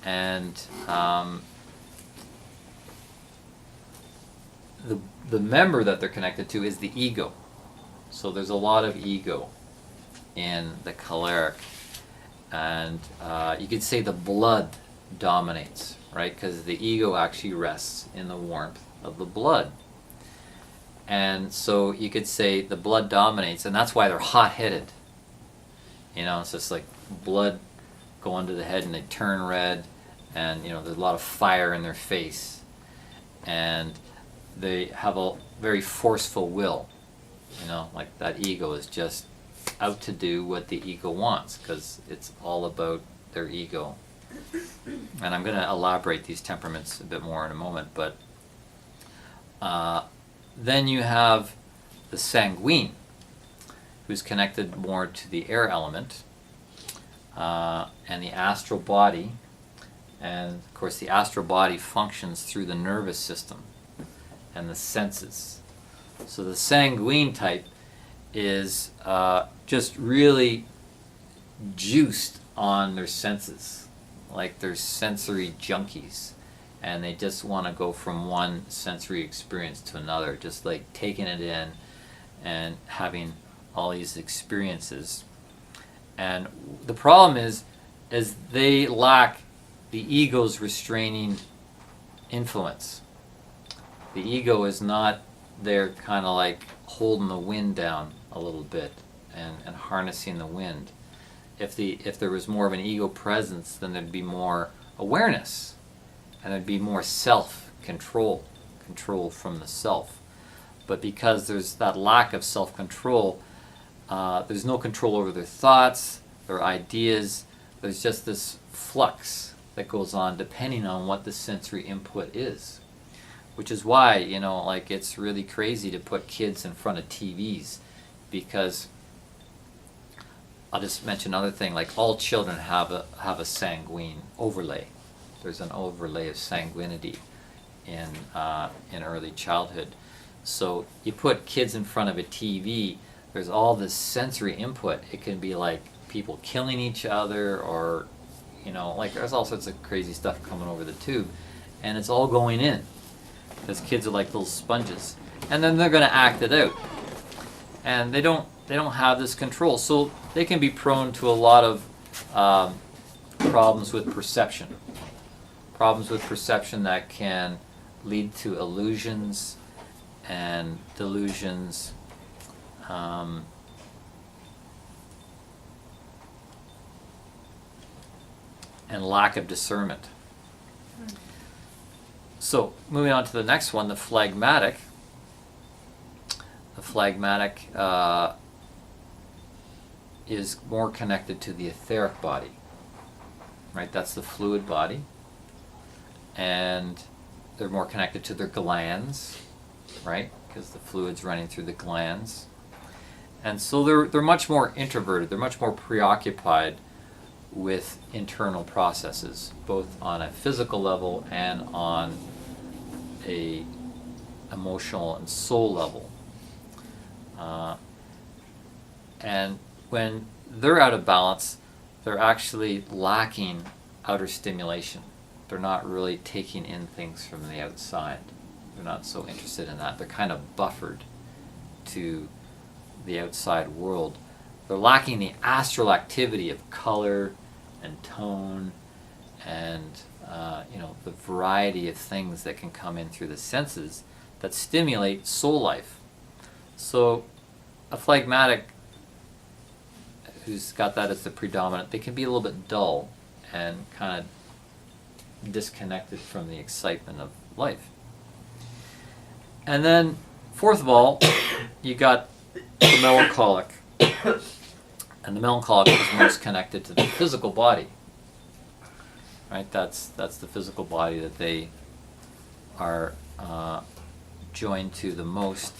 and the member that they're connected to is the ego. So there's a lot of ego in the choleric, and you could say the blood dominates, right? Because the ego actually rests in the warmth of the blood. And so you could say the blood dominates, and that's why they're hot-headed. You know, it's just like blood going to the head and they turn red, and you know, there's a lot of fire in their face, and they have a very forceful will. You know, like that ego is just out to do what the ego wants, because it's all about their ego. And I'm going to elaborate these temperaments a bit more in a moment, but then you have the sanguine, who's connected more to the air element, and the astral body. And of course the astral body functions through the nervous system and the senses. So the sanguine type is just really juiced on their senses, like they're sensory junkies. And they just want to go from one sensory experience to another, just like taking it in and having all these experiences. And the problem is they lack the ego's restraining influence. The ego is not there kind of like holding the wind down a little bit and harnessing the wind. If there was more of an ego presence, then there'd be more awareness. And there'd be more self-control, control from the self. But because there's that lack of self-control, there's no control over their thoughts, their ideas. There's just this flux that goes on depending on what the sensory input is. Which is why, you know, like it's really crazy to put kids in front of TVs, because I'll just mention another thing, like all children have a sanguine overlay. There's an overlay of sanguinity in early childhood. So you put kids in front of a TV, there's all this sensory input. It can be like people killing each other, or, you know, like there's all sorts of crazy stuff coming over the tube, and it's all going in, because kids are like little sponges. And then they're going to act it out. And they don't have this control, so they can be prone to a lot of problems with perception. Problems with perception that can lead to illusions and delusions. And lack of discernment. So, moving on to the next one, the phlegmatic. The phlegmatic is more connected to the etheric body, right? That's the fluid body. And they're more connected to their glands, right? Because the fluid's running through the glands. And so they're much more introverted. They're much more preoccupied with internal processes, both on a physical level and on a emotional and soul level. And when they're out of balance, they're actually lacking outer stimulation. They're not really taking in things from the outside. They're not so interested in that. They're kind of buffered to the outside world. They're lacking the astral activity of color and tone and the variety of things that can come in through the senses that stimulate soul life. So a phlegmatic who's got that as the predominant, they can be a little bit dull and kind of disconnected from the excitement of life. And then, fourth of all, you got the melancholic. And the melancholic is most connected to the physical body. Right? That's the physical body that they are joined to the most.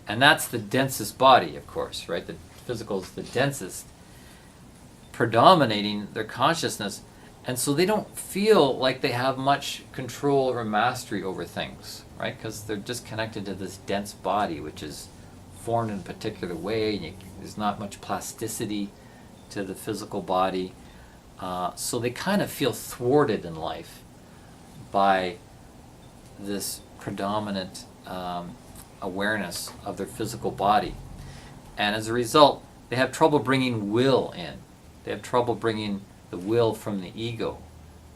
And that's the densest body, of course, right? The physical is the densest, predominating their consciousness. And so they don't feel like they have much control or mastery over things, right? Because they're just connected to this dense body, which is formed in a particular way, and there's not much plasticity to the physical body. So they kind of feel thwarted in life by this predominant awareness of their physical body. And as a result, they have trouble bringing will in. They have trouble bringing the will from the ego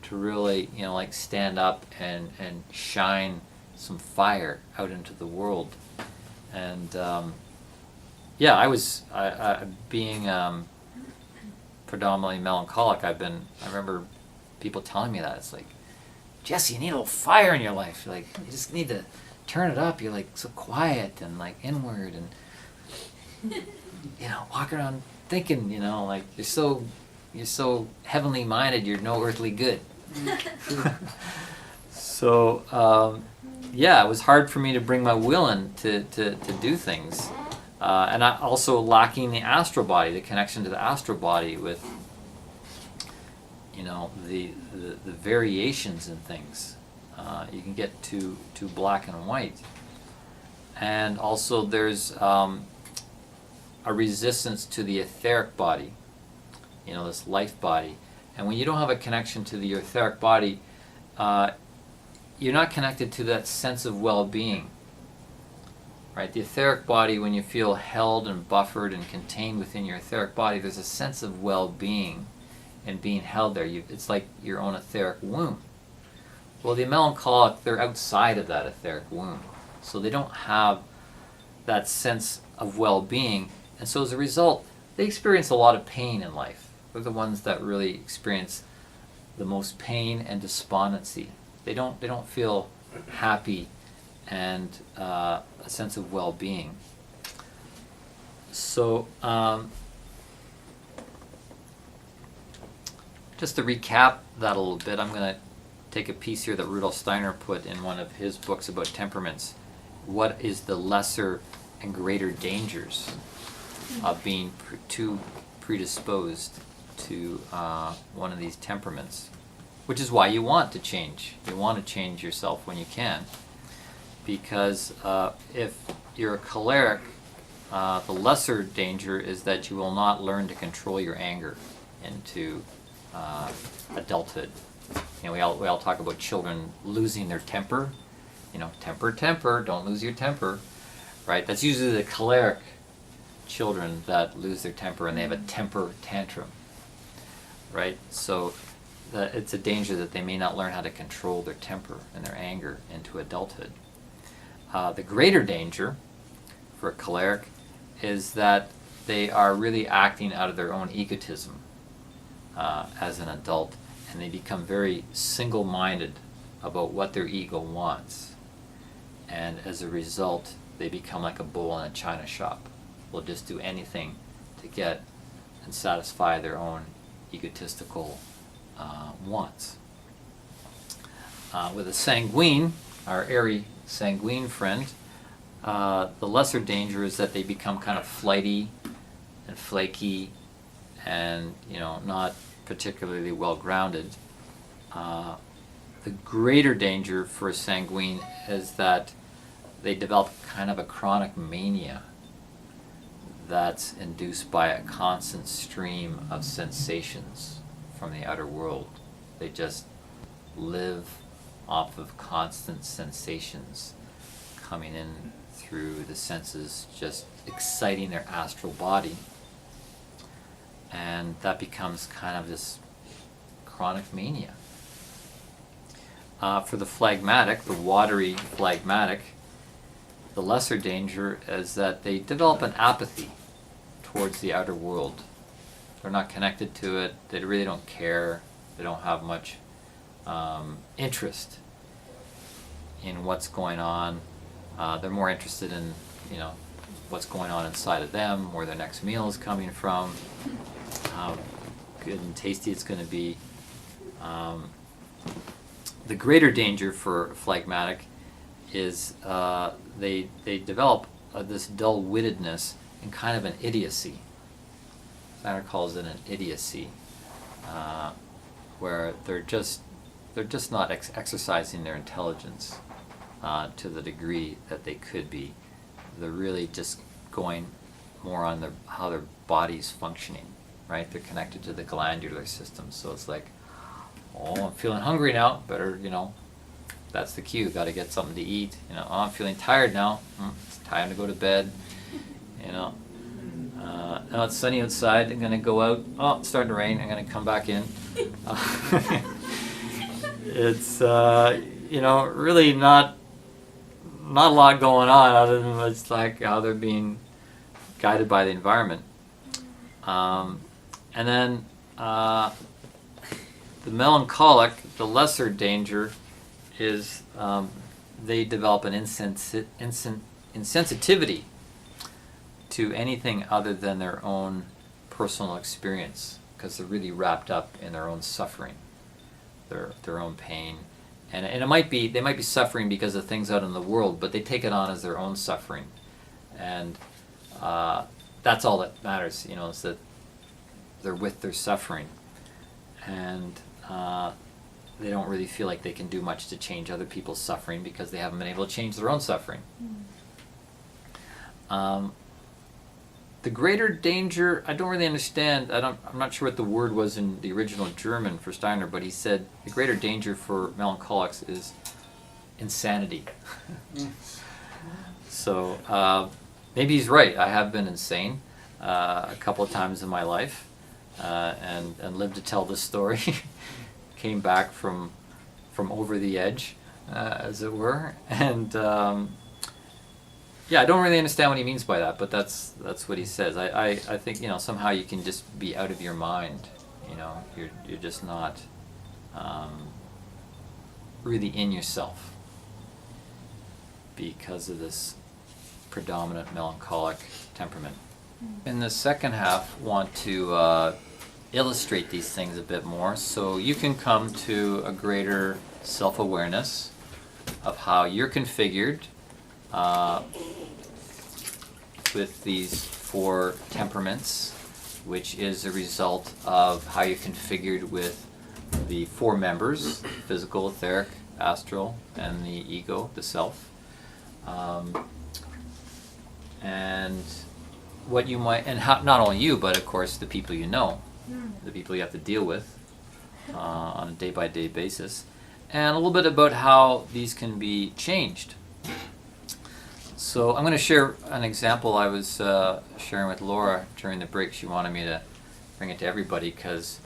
to really, stand up and shine some fire out into the world. And I being predominantly melancholic, I remember people telling me that. It's like, Jesse, you need a little fire in your life. Like, you just need to turn it up. You're like so quiet and like inward and walk around thinking, like you're so heavenly minded, you're no earthly good. So it was hard for me to bring my will in to do things. And I also lacking the astral body, the connection to the astral body with, the variations in things. You can get too black and white. And also there's a resistance to the etheric body, this life body. And when you don't have a connection to the etheric body, you're not connected to that sense of well-being. Right? The etheric body, when you feel held and buffered and contained within your etheric body, there's a sense of well-being and being held there. It's like your own etheric womb. Well, the melancholic, they're outside of that etheric womb. So they don't have that sense of well-being. And so as a result, they experience a lot of pain in life. They're the ones that really experience the most pain and despondency. They don't feel happy and a sense of well-being. So just to recap that a little bit, I'm going to take a piece here that Rudolf Steiner put in one of his books about temperaments. What is the lesser and greater dangers of being too predisposed to one of these temperaments? Which is why you want to change. You want to change yourself when you can. Because if you're a choleric, the lesser danger is that you will not learn to control your anger into adulthood. We all talk about children losing their temper. Temper, don't lose your temper, right? That's usually the choleric children that lose their temper and they have a temper tantrum, right? So it's a danger that they may not learn how to control their temper and their anger into adulthood. The greater danger for a choleric is that they are really acting out of their own egotism as an adult, and they become very single-minded about what their ego wants. And as a result, they become like a bull in a china shop. Will just do anything to get and satisfy their own egotistical wants. With a sanguine, our airy sanguine friend, the lesser danger is that they become kind of flighty and flaky and, not particularly well grounded. The greater danger for a sanguine is that they develop kind of a chronic mania that's induced by a constant stream of sensations from the outer world. They just live off of constant sensations coming in through the senses, just exciting their astral body. And that becomes kind of this chronic mania. For the phlegmatic, the watery phlegmatic, the lesser danger is that they develop an apathy towards the outer world. They're not connected to it. They really don't care. They don't have much interest in what's going on. They're more interested in, what's going on inside of them, where their next meal is coming from, how good and tasty it's going to be. The greater danger for phlegmatic is they develop this dull-wittedness and kind of an idiocy. Steiner calls it an idiocy, where they're just not exercising their intelligence to the degree that they could be. They're really just going more on how their body's functioning, right? They're connected to the glandular system, so it's like, oh, I'm feeling hungry now, better, that's the cue, got to get something to eat. Oh, I'm feeling tired now, it's time to go to bed. Now it's sunny outside, I'm going to go out. Oh, it's starting to rain, I'm going to come back in. It's, really not a lot going on other than it's like how they're being guided by the environment. And then the melancholic, the lesser danger, is they develop an insensitivity to anything other than their own personal experience, because they're really wrapped up in their own suffering, their own pain. And they might be suffering because of things out in the world, but they take it on as their own suffering. And that's all that matters, is that they're with their suffering. And they don't really feel like they can do much to change other people's suffering because they haven't been able to change their own suffering. The greater danger, I don't really understand. I'm not sure what the word was in the original German for Steiner, but he said the greater danger for melancholics is insanity. So maybe he's right. I have been insane a couple of times in my life, and lived to tell this story. Came back from over the edge, as it were, and yeah, I don't really understand what he means by that, but that's what he says. I think somehow you can just be out of your mind. You're just not really in yourself because of this predominant melancholic temperament. In the second half, want to illustrate these things a bit more, so you can come to a greater self-awareness of how you're configured with these four temperaments, which is a result of how you're configured with the four members: physical, etheric, astral, and the ego, the self. And what you might, and how, not only you, but of course the people you know, the people you have to deal with on a day-by-day basis, and a little bit about how these can be changed. So I'm going to share an example I was sharing with Laura during the break. She wanted me to bring it to everybody because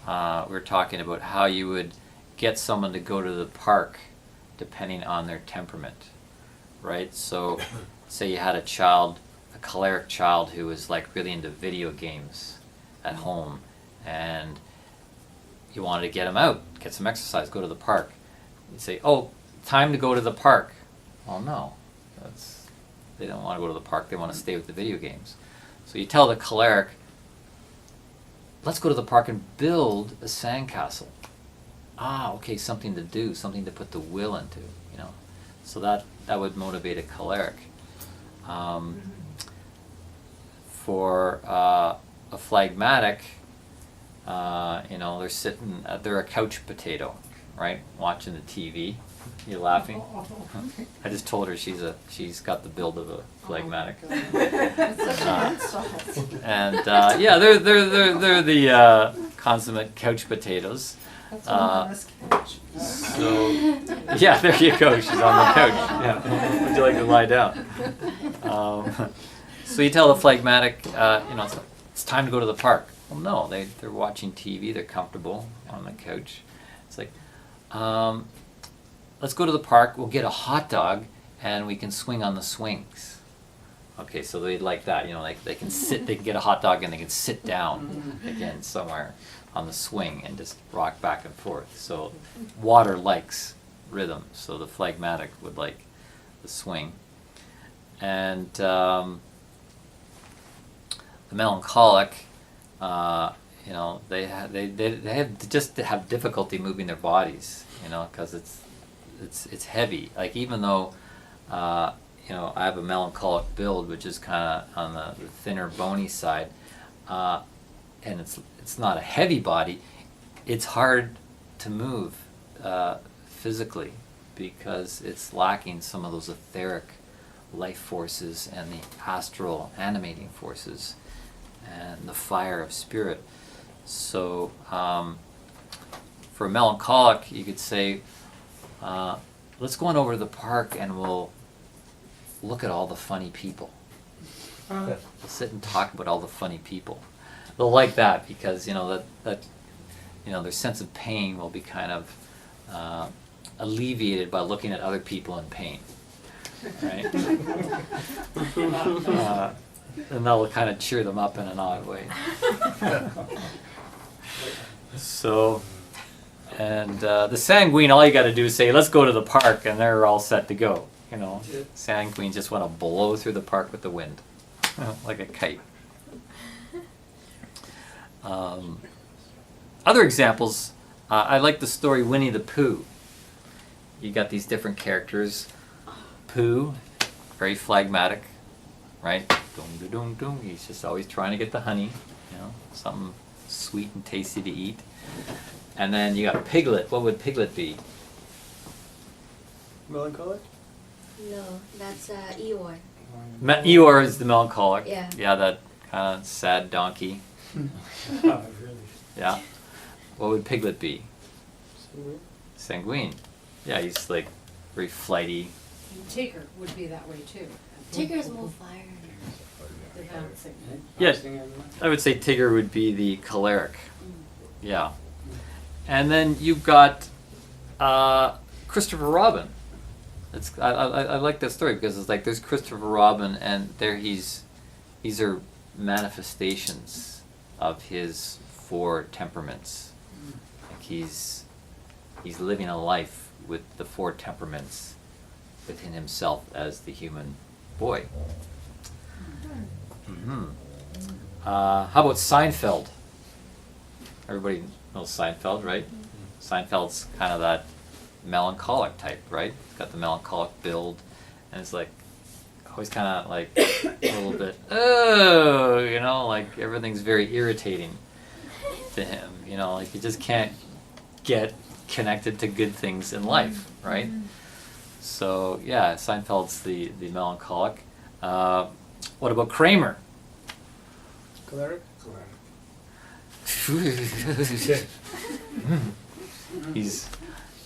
we were talking about how you would get someone to go to the park depending on their temperament, right? So say you had a choleric child who was like really into video games at home, and you wanted to get him out, get some exercise, go to the park. You say, oh, time to go to the park. Well, no, they don't want to go to the park, they want to stay with the video games. So you tell the choleric, let's go to the park and build a sandcastle. Ah, okay, something to do, something to put the will into, you know. So that would motivate a choleric. For a phlegmatic, you know, they're a couch potato, right? Watching the TV. You're laughing. I just told her she's got the build of a phlegmatic. And yeah, they're the consummate couch potatoes. That's one on this couch. So yeah, there you go. She's on the couch. Yeah. Would you like to lie down? So you tell the phlegmatic, you know, it's time to go to the park. Well, no, they're watching TV. They're comfortable on the couch. It's like, let's go to the park. We'll get a hot dog, and we can swing on the swings. Okay, so they like that. You know, like they can sit. They can get a hot dog, and they can sit down again somewhere on the swing and just rock back and forth. So water likes rhythm. So the phlegmatic would like the swing, and the melancholic, you know, they have difficulty moving their bodies, you know, because it's heavy. Like even though, you know, I have a melancholic build, which is kind of on the thinner, bony side, and it's not a heavy body. It's hard to move physically because it's lacking some of those etheric life forces and the astral animating forces and the fire of spirit. So for a melancholic, you could say, let's go on over to the park and we'll look at all the funny people. We'll sit and talk about all the funny people. They'll like that because, you know, that you know, their sense of pain will be kind of alleviated by looking at other people in pain, right? And that will kind of cheer them up in an odd way. So, and the sanguine, all you got to do is say, let's go to the park, and they're all set to go. You know, sanguine just want to blow through the park with the wind, like a kite. Other examples, I like the story Winnie the Pooh. You got these different characters. Pooh, very phlegmatic, right? Dum dum dum. He's just always trying to get the honey, you know, something sweet and tasty to eat. And then you got Piglet. What would Piglet be? Melancholic? No, that's Eeyore. Eeyore is the melancholic. Yeah. Yeah, that kind of sad donkey. Oh, really? Yeah. What would Piglet be? Sanguine? Sanguine. Yeah, he's like very flighty. Tigger would be that way too. Tigger's more fire. The bouncing. Yeah. Bouncing and- I would say Tigger would be the choleric. Yeah. And then you've got Christopher Robin. I like that story because it's like there's Christopher Robin, and these are manifestations of his four temperaments. Like he's living a life with the four temperaments within himself as the human boy. Mm-hmm. How about Seinfeld? Everybody knows Seinfeld, right? Seinfeld's kind of that melancholic type, right? It's got the melancholic build, and it's like always kind of like a little bit, oh, you know, like everything's very irritating to him, you know, like he just can't get connected to good things in life, right? So yeah, Seinfeld's the melancholic. What about Kramer? Choleric? he's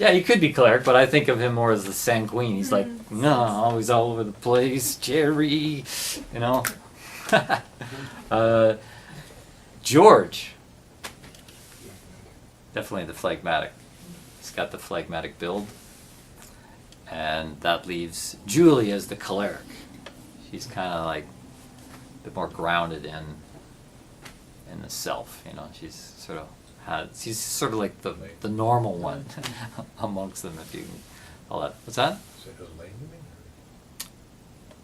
Yeah, he could be choleric, but I think of him more as the sanguine. He's like, no, always all over the place, Jerry, you know. George, definitely the phlegmatic. He's got the phlegmatic build, and that leaves Julie as the choleric. She's kind of like a bit more grounded in the self, you know. She's sort of like the normal one amongst them, if you can call that. What's that? Is it Elaine, you mean?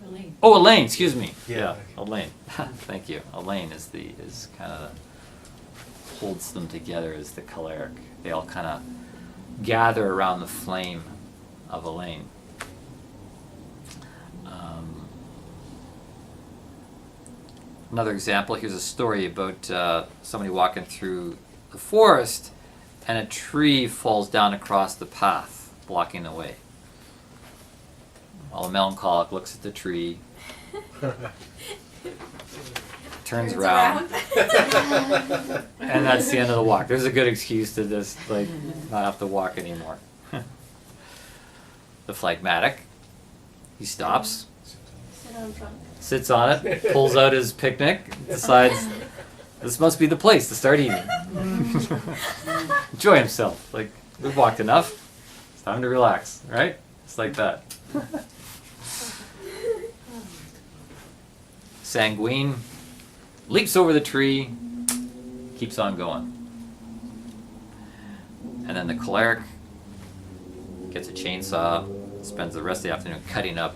Elaine. Oh, Elaine, excuse me. Yeah. Elaine. Thank you. Elaine is kind of holds them together as the choleric. They all kind of gather around the flame of Elaine. Another example, here's a story about somebody walking through the forest and a tree falls down across the path, blocking the way. Well, the melancholic looks at the tree, turns around, and that's the end of the walk. There's a good excuse to just like not have to walk anymore. The phlegmatic, he stops, Sit on trunk. sits on it, pulls out his picnic, decides this must be the place to start eating. Enjoy himself. Like, we've walked enough. It's time to relax, right? It's like that. Sanguine leaps over the tree, keeps on going. And then the choleric gets a chainsaw, spends the rest of the afternoon cutting up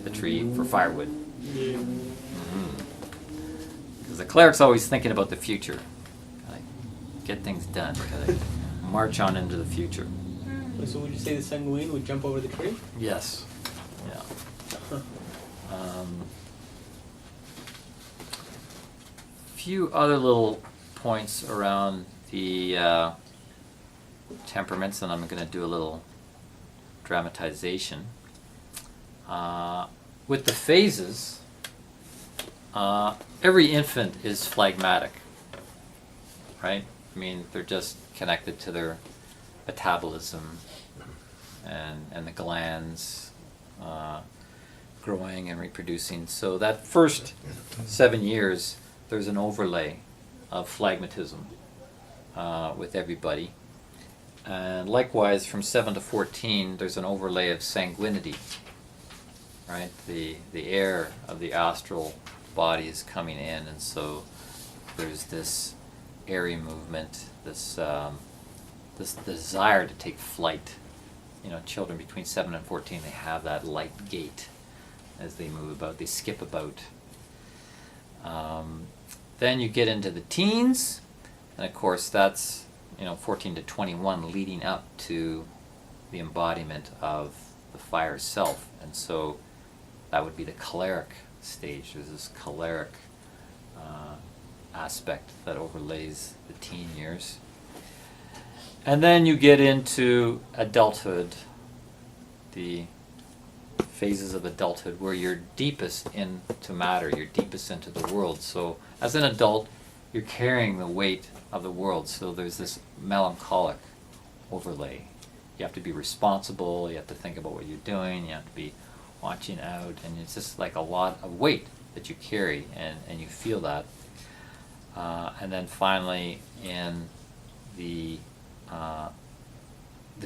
the tree for firewood. Because the cleric's always thinking about the future. Gotta get things done. Gotta march on into the future. So would you say the sanguine would jump over the tree? Yes. Yeah. Few other little points around the temperaments, and I'm going to do a little dramatization. With the phases, every infant is phlegmatic, right? I mean, they're just connected to their metabolism and the glands growing and reproducing. So that first 7 years, there's an overlay of phlegmatism with everybody. And likewise, from 7 to 14, there's an overlay of sanguinity, right? The air of the astral body is coming in, and so there's this airy movement, this desire to take flight. You know, children between 7 and 14, they have that light gait as they move about, they skip about. Then you get into the teens, and of course that's 14 to 21, leading up to the embodiment of the fire self, and so that would be the choleric stage. There's this choleric aspect that overlays the teen years. And then you get into adulthood, the phases of adulthood where you're deepest into matter, you're deepest into the world. So as an adult, you're carrying the weight of the world. So there's this melancholic overlay. You have to be responsible, you have to think about what you're doing, you have to be watching out, and it's just like a lot of weight that you carry, and you feel that. And then finally, in the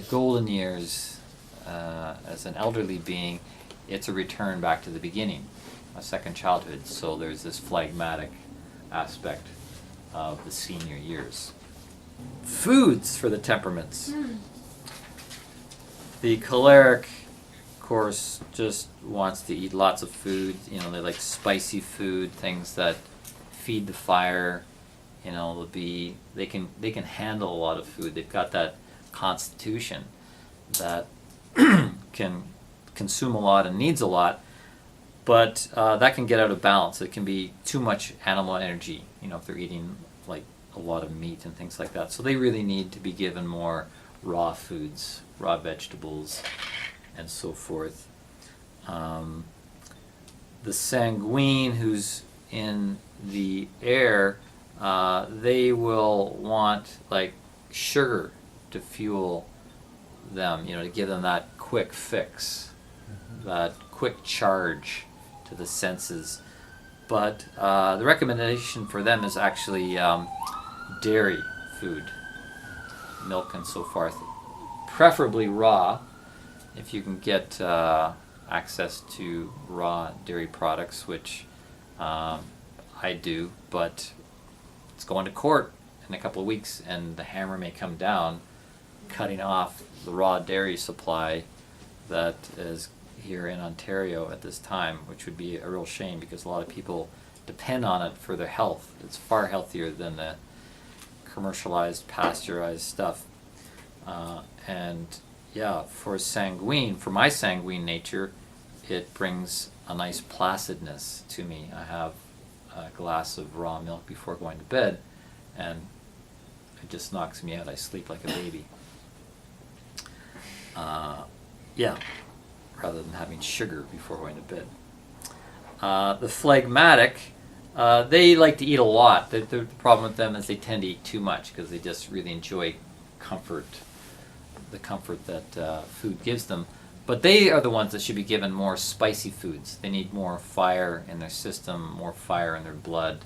golden years, as an elderly being, it's a return back to the beginning, a second childhood. So there's this phlegmatic aspect of the senior years. Foods for the temperaments. The choleric, of course, just wants to eat lots of food. They like spicy food, things that feed the fire. They can handle a lot of food. They've got that constitution that can consume a lot and needs a lot, but that can get out of balance. It can be too much animal energy, if they're eating like a lot of meat and things like that. So they really need to be given more raw foods, raw vegetables, and so forth. The sanguine, who's in the air, they will want like sugar to fuel them, to give them that quick fix, that quick charge to the senses. But the recommendation for them is actually dairy food, milk and so forth, preferably raw, if you can get access to raw dairy products, which I do, but it's going to court in a couple of weeks, and the hammer may come down, cutting off the raw dairy supply that is here in Ontario at this time, which would be a real shame because a lot of people depend on it for their health. It's far healthier than the commercialized, pasteurized stuff. And yeah, for my sanguine nature, it brings a nice placidness to me. I have a glass of raw milk before going to bed, and it just knocks me out. I sleep like a baby. Yeah, rather than having sugar before going to bed. The phlegmatic, they like to eat a lot. The problem with them is they tend to eat too much because they just really enjoy the comfort that food gives them. But they are the ones that should be given more spicy foods. They need more fire in their system, more fire in their blood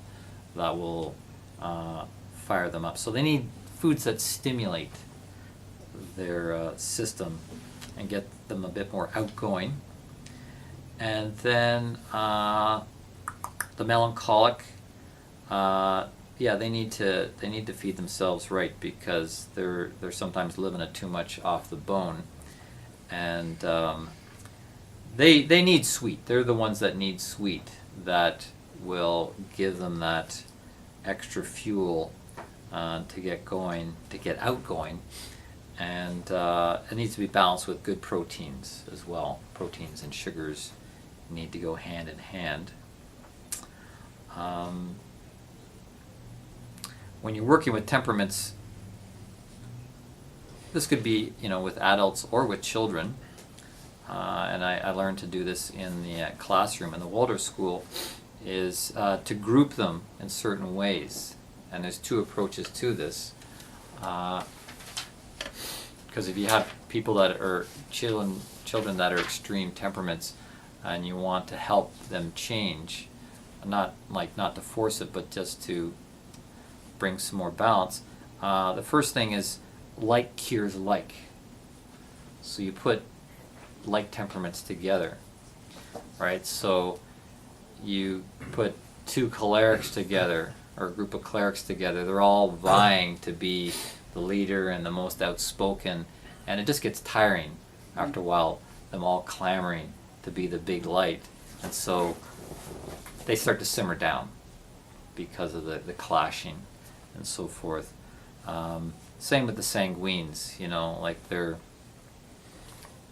that will fire them up. So they need foods that stimulate their system and get them a bit more outgoing. And then the melancholic, they need to feed themselves right because they're sometimes living it too much off the bone, and they need sweet. They're the ones that need sweet that will give them that extra fuel to get going, to get outgoing. And it needs to be balanced with good proteins as well. Proteins and sugars need to go hand in hand. When you're working with temperaments, this could be with adults or with children, and I learned to do this in the classroom in the Waldorf School, is to group them in certain ways. And there's two approaches to this. Because if you have people that are children that are extreme temperaments, and you want to help them change, not to force it, but just to bring some more balance, the first thing is like cures like. So you put like temperaments together, right? So you put two cholerics together, or a group of clerics together. They're all vying to be the leader and the most outspoken, and it just gets tiring after a while, them all clamoring to be the big light, and so they start to simmer down because of the clashing and so forth. Same with the sanguines, like they're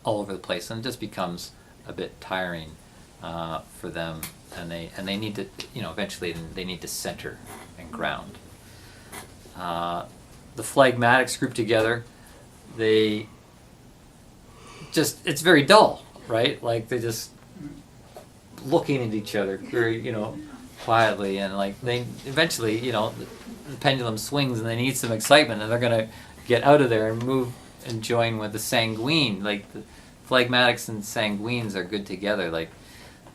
all over the place, and it just becomes a bit tiring for them, and they need to, eventually they need to center and ground. The phlegmatics group together, it's very dull, right? Like they're just looking at each other very, quietly, and like they eventually, the pendulum swings and they need some excitement, and they're gonna get out of there and move and join with the sanguine. Like the phlegmatics and sanguines are good together. Like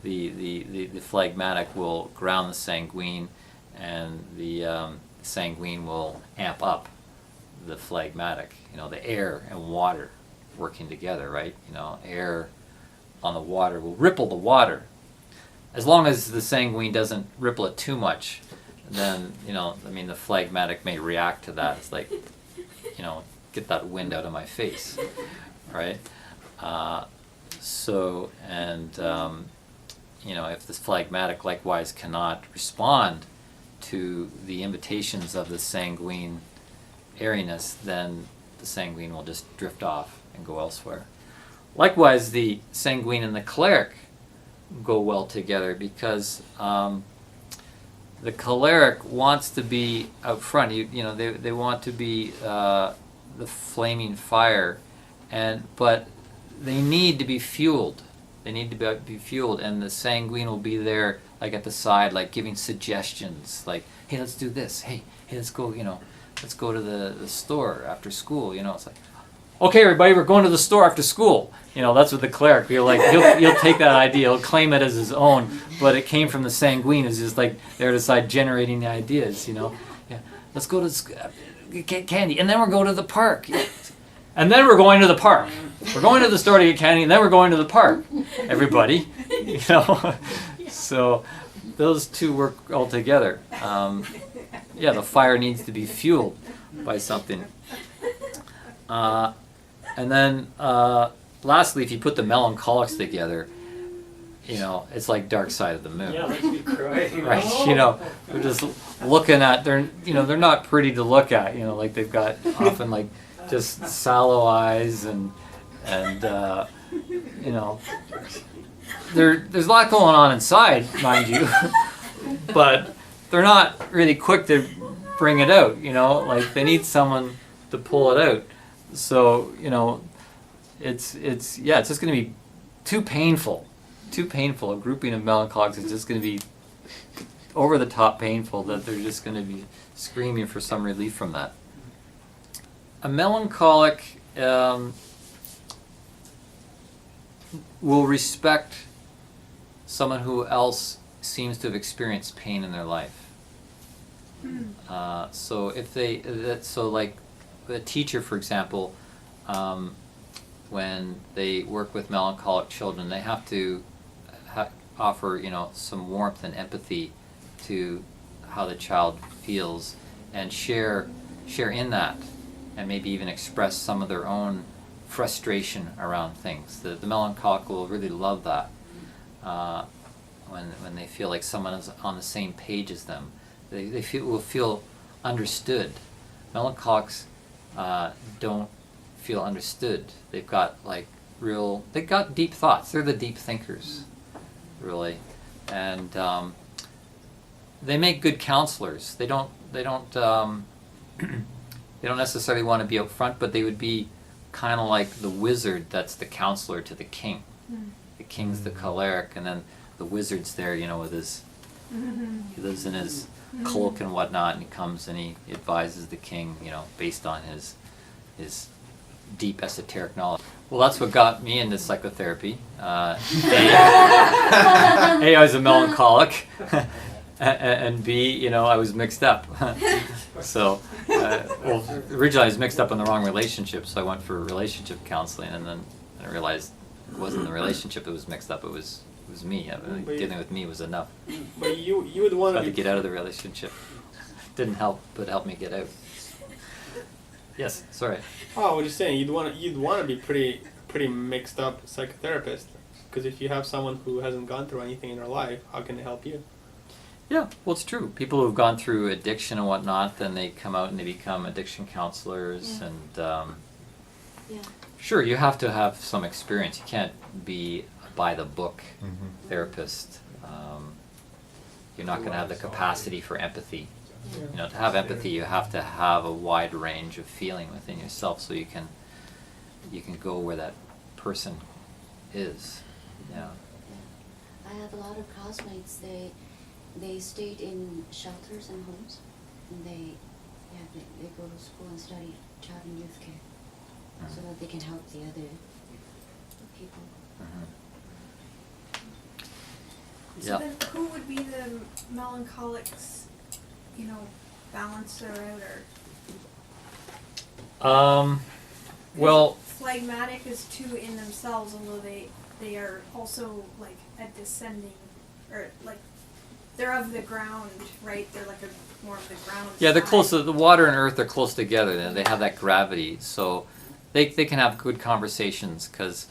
the phlegmatic will ground the sanguine, and the sanguine will amp up the phlegmatic. The air and water working together, right? Air on the water will ripple the water. As long as the sanguine doesn't ripple it too much, then, the phlegmatic may react to that. It's like, get that wind out of my face, right? If the phlegmatic likewise cannot respond to the invitations of the sanguine airiness, then the sanguine will just drift off and go elsewhere. Likewise, the sanguine and the choleric go well together because the choleric wants to be out front. They want to be the flaming fire, but they need to be fueled. They need to be fueled, and the sanguine will be there, like at the side, like giving suggestions, like, "Hey, let's do this. Hey, let's go. Let's go to the store after school." It's like, okay, everybody, we're going to the store after school. You know, that's what the cleric, he'll take that idea, he'll claim it as his own, but it came from the sanguine. It's just like they're the side generating the ideas, you know. Yeah, let's go to get candy, and then we're going to the park. And then we're going to the park. We're going to the store to get candy, and then we're going to the park. Everybody, you know. So those two work all together. Yeah, the fire needs to be fueled by something. And then lastly, if you put the melancholics together, you know, it's like Dark Side of the Moon. Yeah, let's be crying. Right, you know, they're just looking at, they're not pretty to look at, you know, like they've got often like just sallow eyes and you know, there's a lot going on inside, mind you, but they're not really quick to bring it out, you know, like they need someone to pull it out. So, you know, it's just going to be too painful. A grouping of melancholics is just going to be over the top painful that they're just going to be screaming for some relief from that. A melancholic will respect someone who else seems to have experienced pain in their life. So if like a teacher, for example, when they work with melancholic children, they have to offer, you know, some warmth and empathy to how the child feels, and share in that, and maybe even express some of their own frustration around things. The melancholic will really love that when they feel like someone is on the same page as them. They will feel understood. Melancholics don't feel understood. They've got deep thoughts. They're the deep thinkers, really, and they make good counselors. They don't necessarily want to be out front, but they would be kind of like the wizard that's the counselor to the king. The king's the choleric, and then the wizard's there, you know, with his he lives in his cloak and whatnot, and he comes and he advises the king, you know, based on his deep esoteric knowledge. Well, that's what got me into psychotherapy. A, I was a melancholic, and B, you know, I was mixed up. So, well, originally I was mixed up in the wrong relationship, so I went for relationship counseling, and then I realized it wasn't the relationship that was mixed up, it was me. Dealing with me was enough. But you would want Tried to get out of the relationship. Didn't help, but helped me get out. Yes, sorry. Oh, what you're saying? You'd want to be pretty mixed up psychotherapist, because if you have someone who hasn't gone through anything in their life, how can they help you? Yeah, well, it's true. People who've gone through addiction and whatnot, then they come out and they become addiction counselors, and sure, you have to have some experience. You can't be a by-the-book therapist. You're not going to have the capacity for empathy. You know, to have empathy, you have to have a wide range of feeling within yourself, so you can go where that person is. Yeah. I have a lot of classmates. They stayed in shelters and homes, and they go to school and study child and youth care, so that they can help the other people. So then who would be the melancholics, you know, balancer out, or Well, phlegmatic is two in themselves, although they are also like a descending, or like they're of the ground, right? They're like a more of the ground. yeah, they're side. close. The water and earth are close together, and they have that gravity, so they can have good conversations, because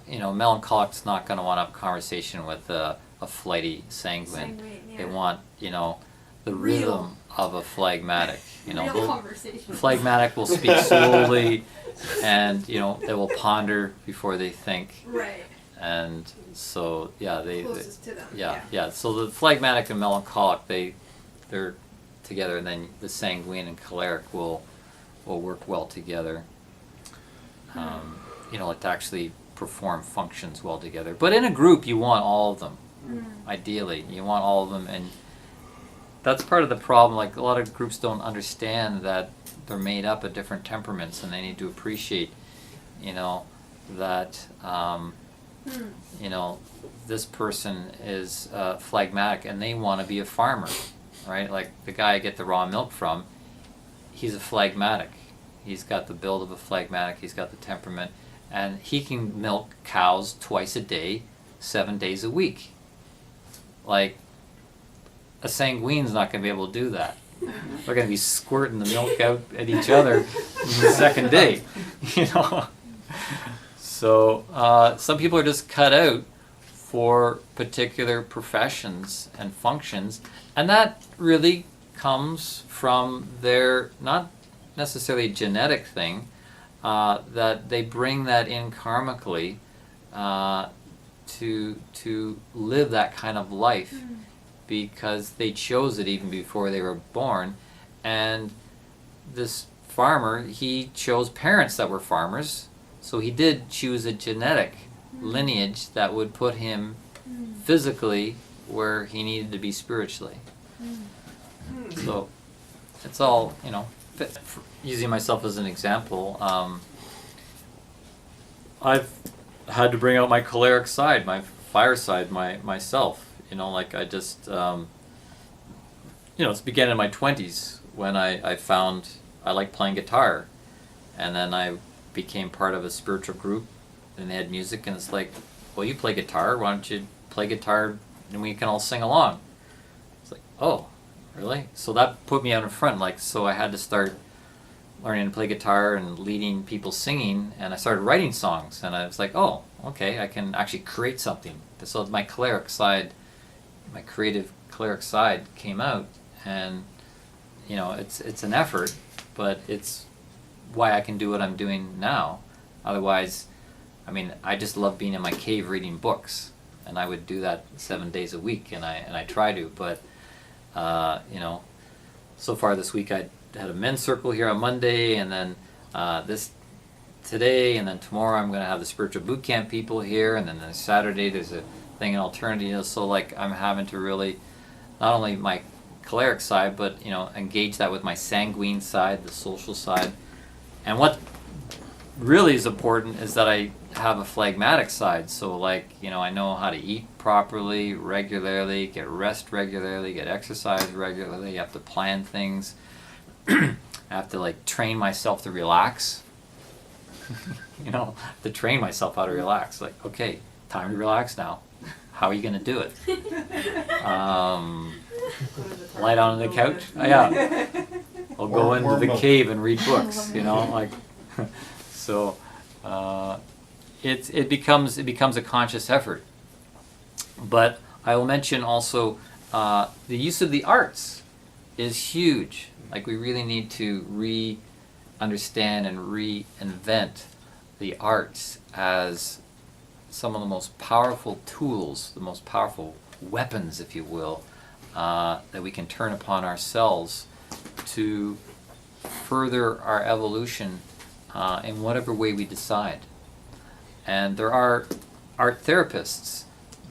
you know, melancholic's not going to want to have a conversation with a flighty sanguine. Yeah. They want, you know, the Real. rhythm of a phlegmatic. You know, Real conversation. phlegmatic will speak slowly, and you know, they will ponder before they think, Right. and so yeah, Closest to them. yeah. So the phlegmatic and melancholic, they're together, and then the sanguine and choleric will work well together. You know, like to actually perform functions well together. But in a group, you want all of them. Ideally, you want all of them, and that's part of the problem. Like, a lot of groups don't understand that they're made up of different temperaments, and they need to appreciate, that this person is phlegmatic and they want to be a farmer, right? Like the guy I get the raw milk from, he's a phlegmatic. He's got the build of a phlegmatic, he's got the temperament, and he can milk cows twice a day, 7 days a week. Like, a sanguine's not going to be able to do that. They're going to be squirting the milk out at each other in the second day, So some people are just cut out for particular professions and functions, and that really comes from their, not necessarily genetic thing, that they bring that in karmically to live that kind of life because they chose it even before they were born. And this farmer, he chose parents that were farmers, so he did choose a genetic lineage that would put him physically where he needed to be spiritually. So it's all, using myself as an example, I've had to bring out my choleric side, my fire side, myself. I just, it began in my 20s when I found I liked playing guitar. And then I became part of a spiritual group, and they had music, and it's like, well, you play guitar, why don't you play guitar and we can all sing along? It's like, oh, really? So that put me out in front, so I had to start learning to play guitar and leading people singing, and I started writing songs, and I was like, oh, okay, I can actually create something. So my choleric side, my creative choleric side came out, and it's an effort, but it's why I can do what I'm doing now. Otherwise, I just love being in my cave reading books, and I would do that 7 days a week, and I try to, but so far this week I had a men's circle here on Monday, and then this today, and then tomorrow I'm going to have the spiritual boot camp people here, and then Saturday there's a thing in alternative. So I'm having to really not only my choleric side, but engage that with my sanguine side, the social side. And what really is important is that I have a phlegmatic side. So I know how to eat properly, regularly, get rest regularly, get exercise regularly. You have to plan things. I have to train myself to relax. To train myself how to relax. Okay, time to relax now. How are you going to do it? Lie down on the couch? Yeah. I'll go into the cave and read books, So it becomes a conscious effort. But I will mention also the use of the arts is huge. We really need to re-understand and reinvent the arts as some of the most powerful tools, the most powerful weapons, if you will, that we can turn upon ourselves to further our evolution in whatever way we decide. And there are art therapists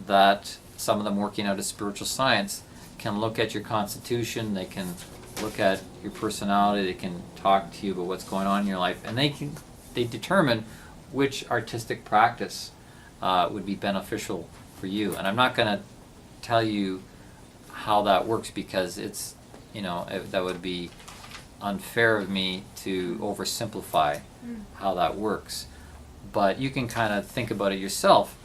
that, some of them working out of spiritual science, can look at your constitution, they can look at your personality, they can talk to you about what's going on in your life, and they determine which artistic practice would be beneficial for you. And I'm not going to tell you how that works, because it's, that would be unfair of me to oversimplify how that works. But you can kind of think about it yourself.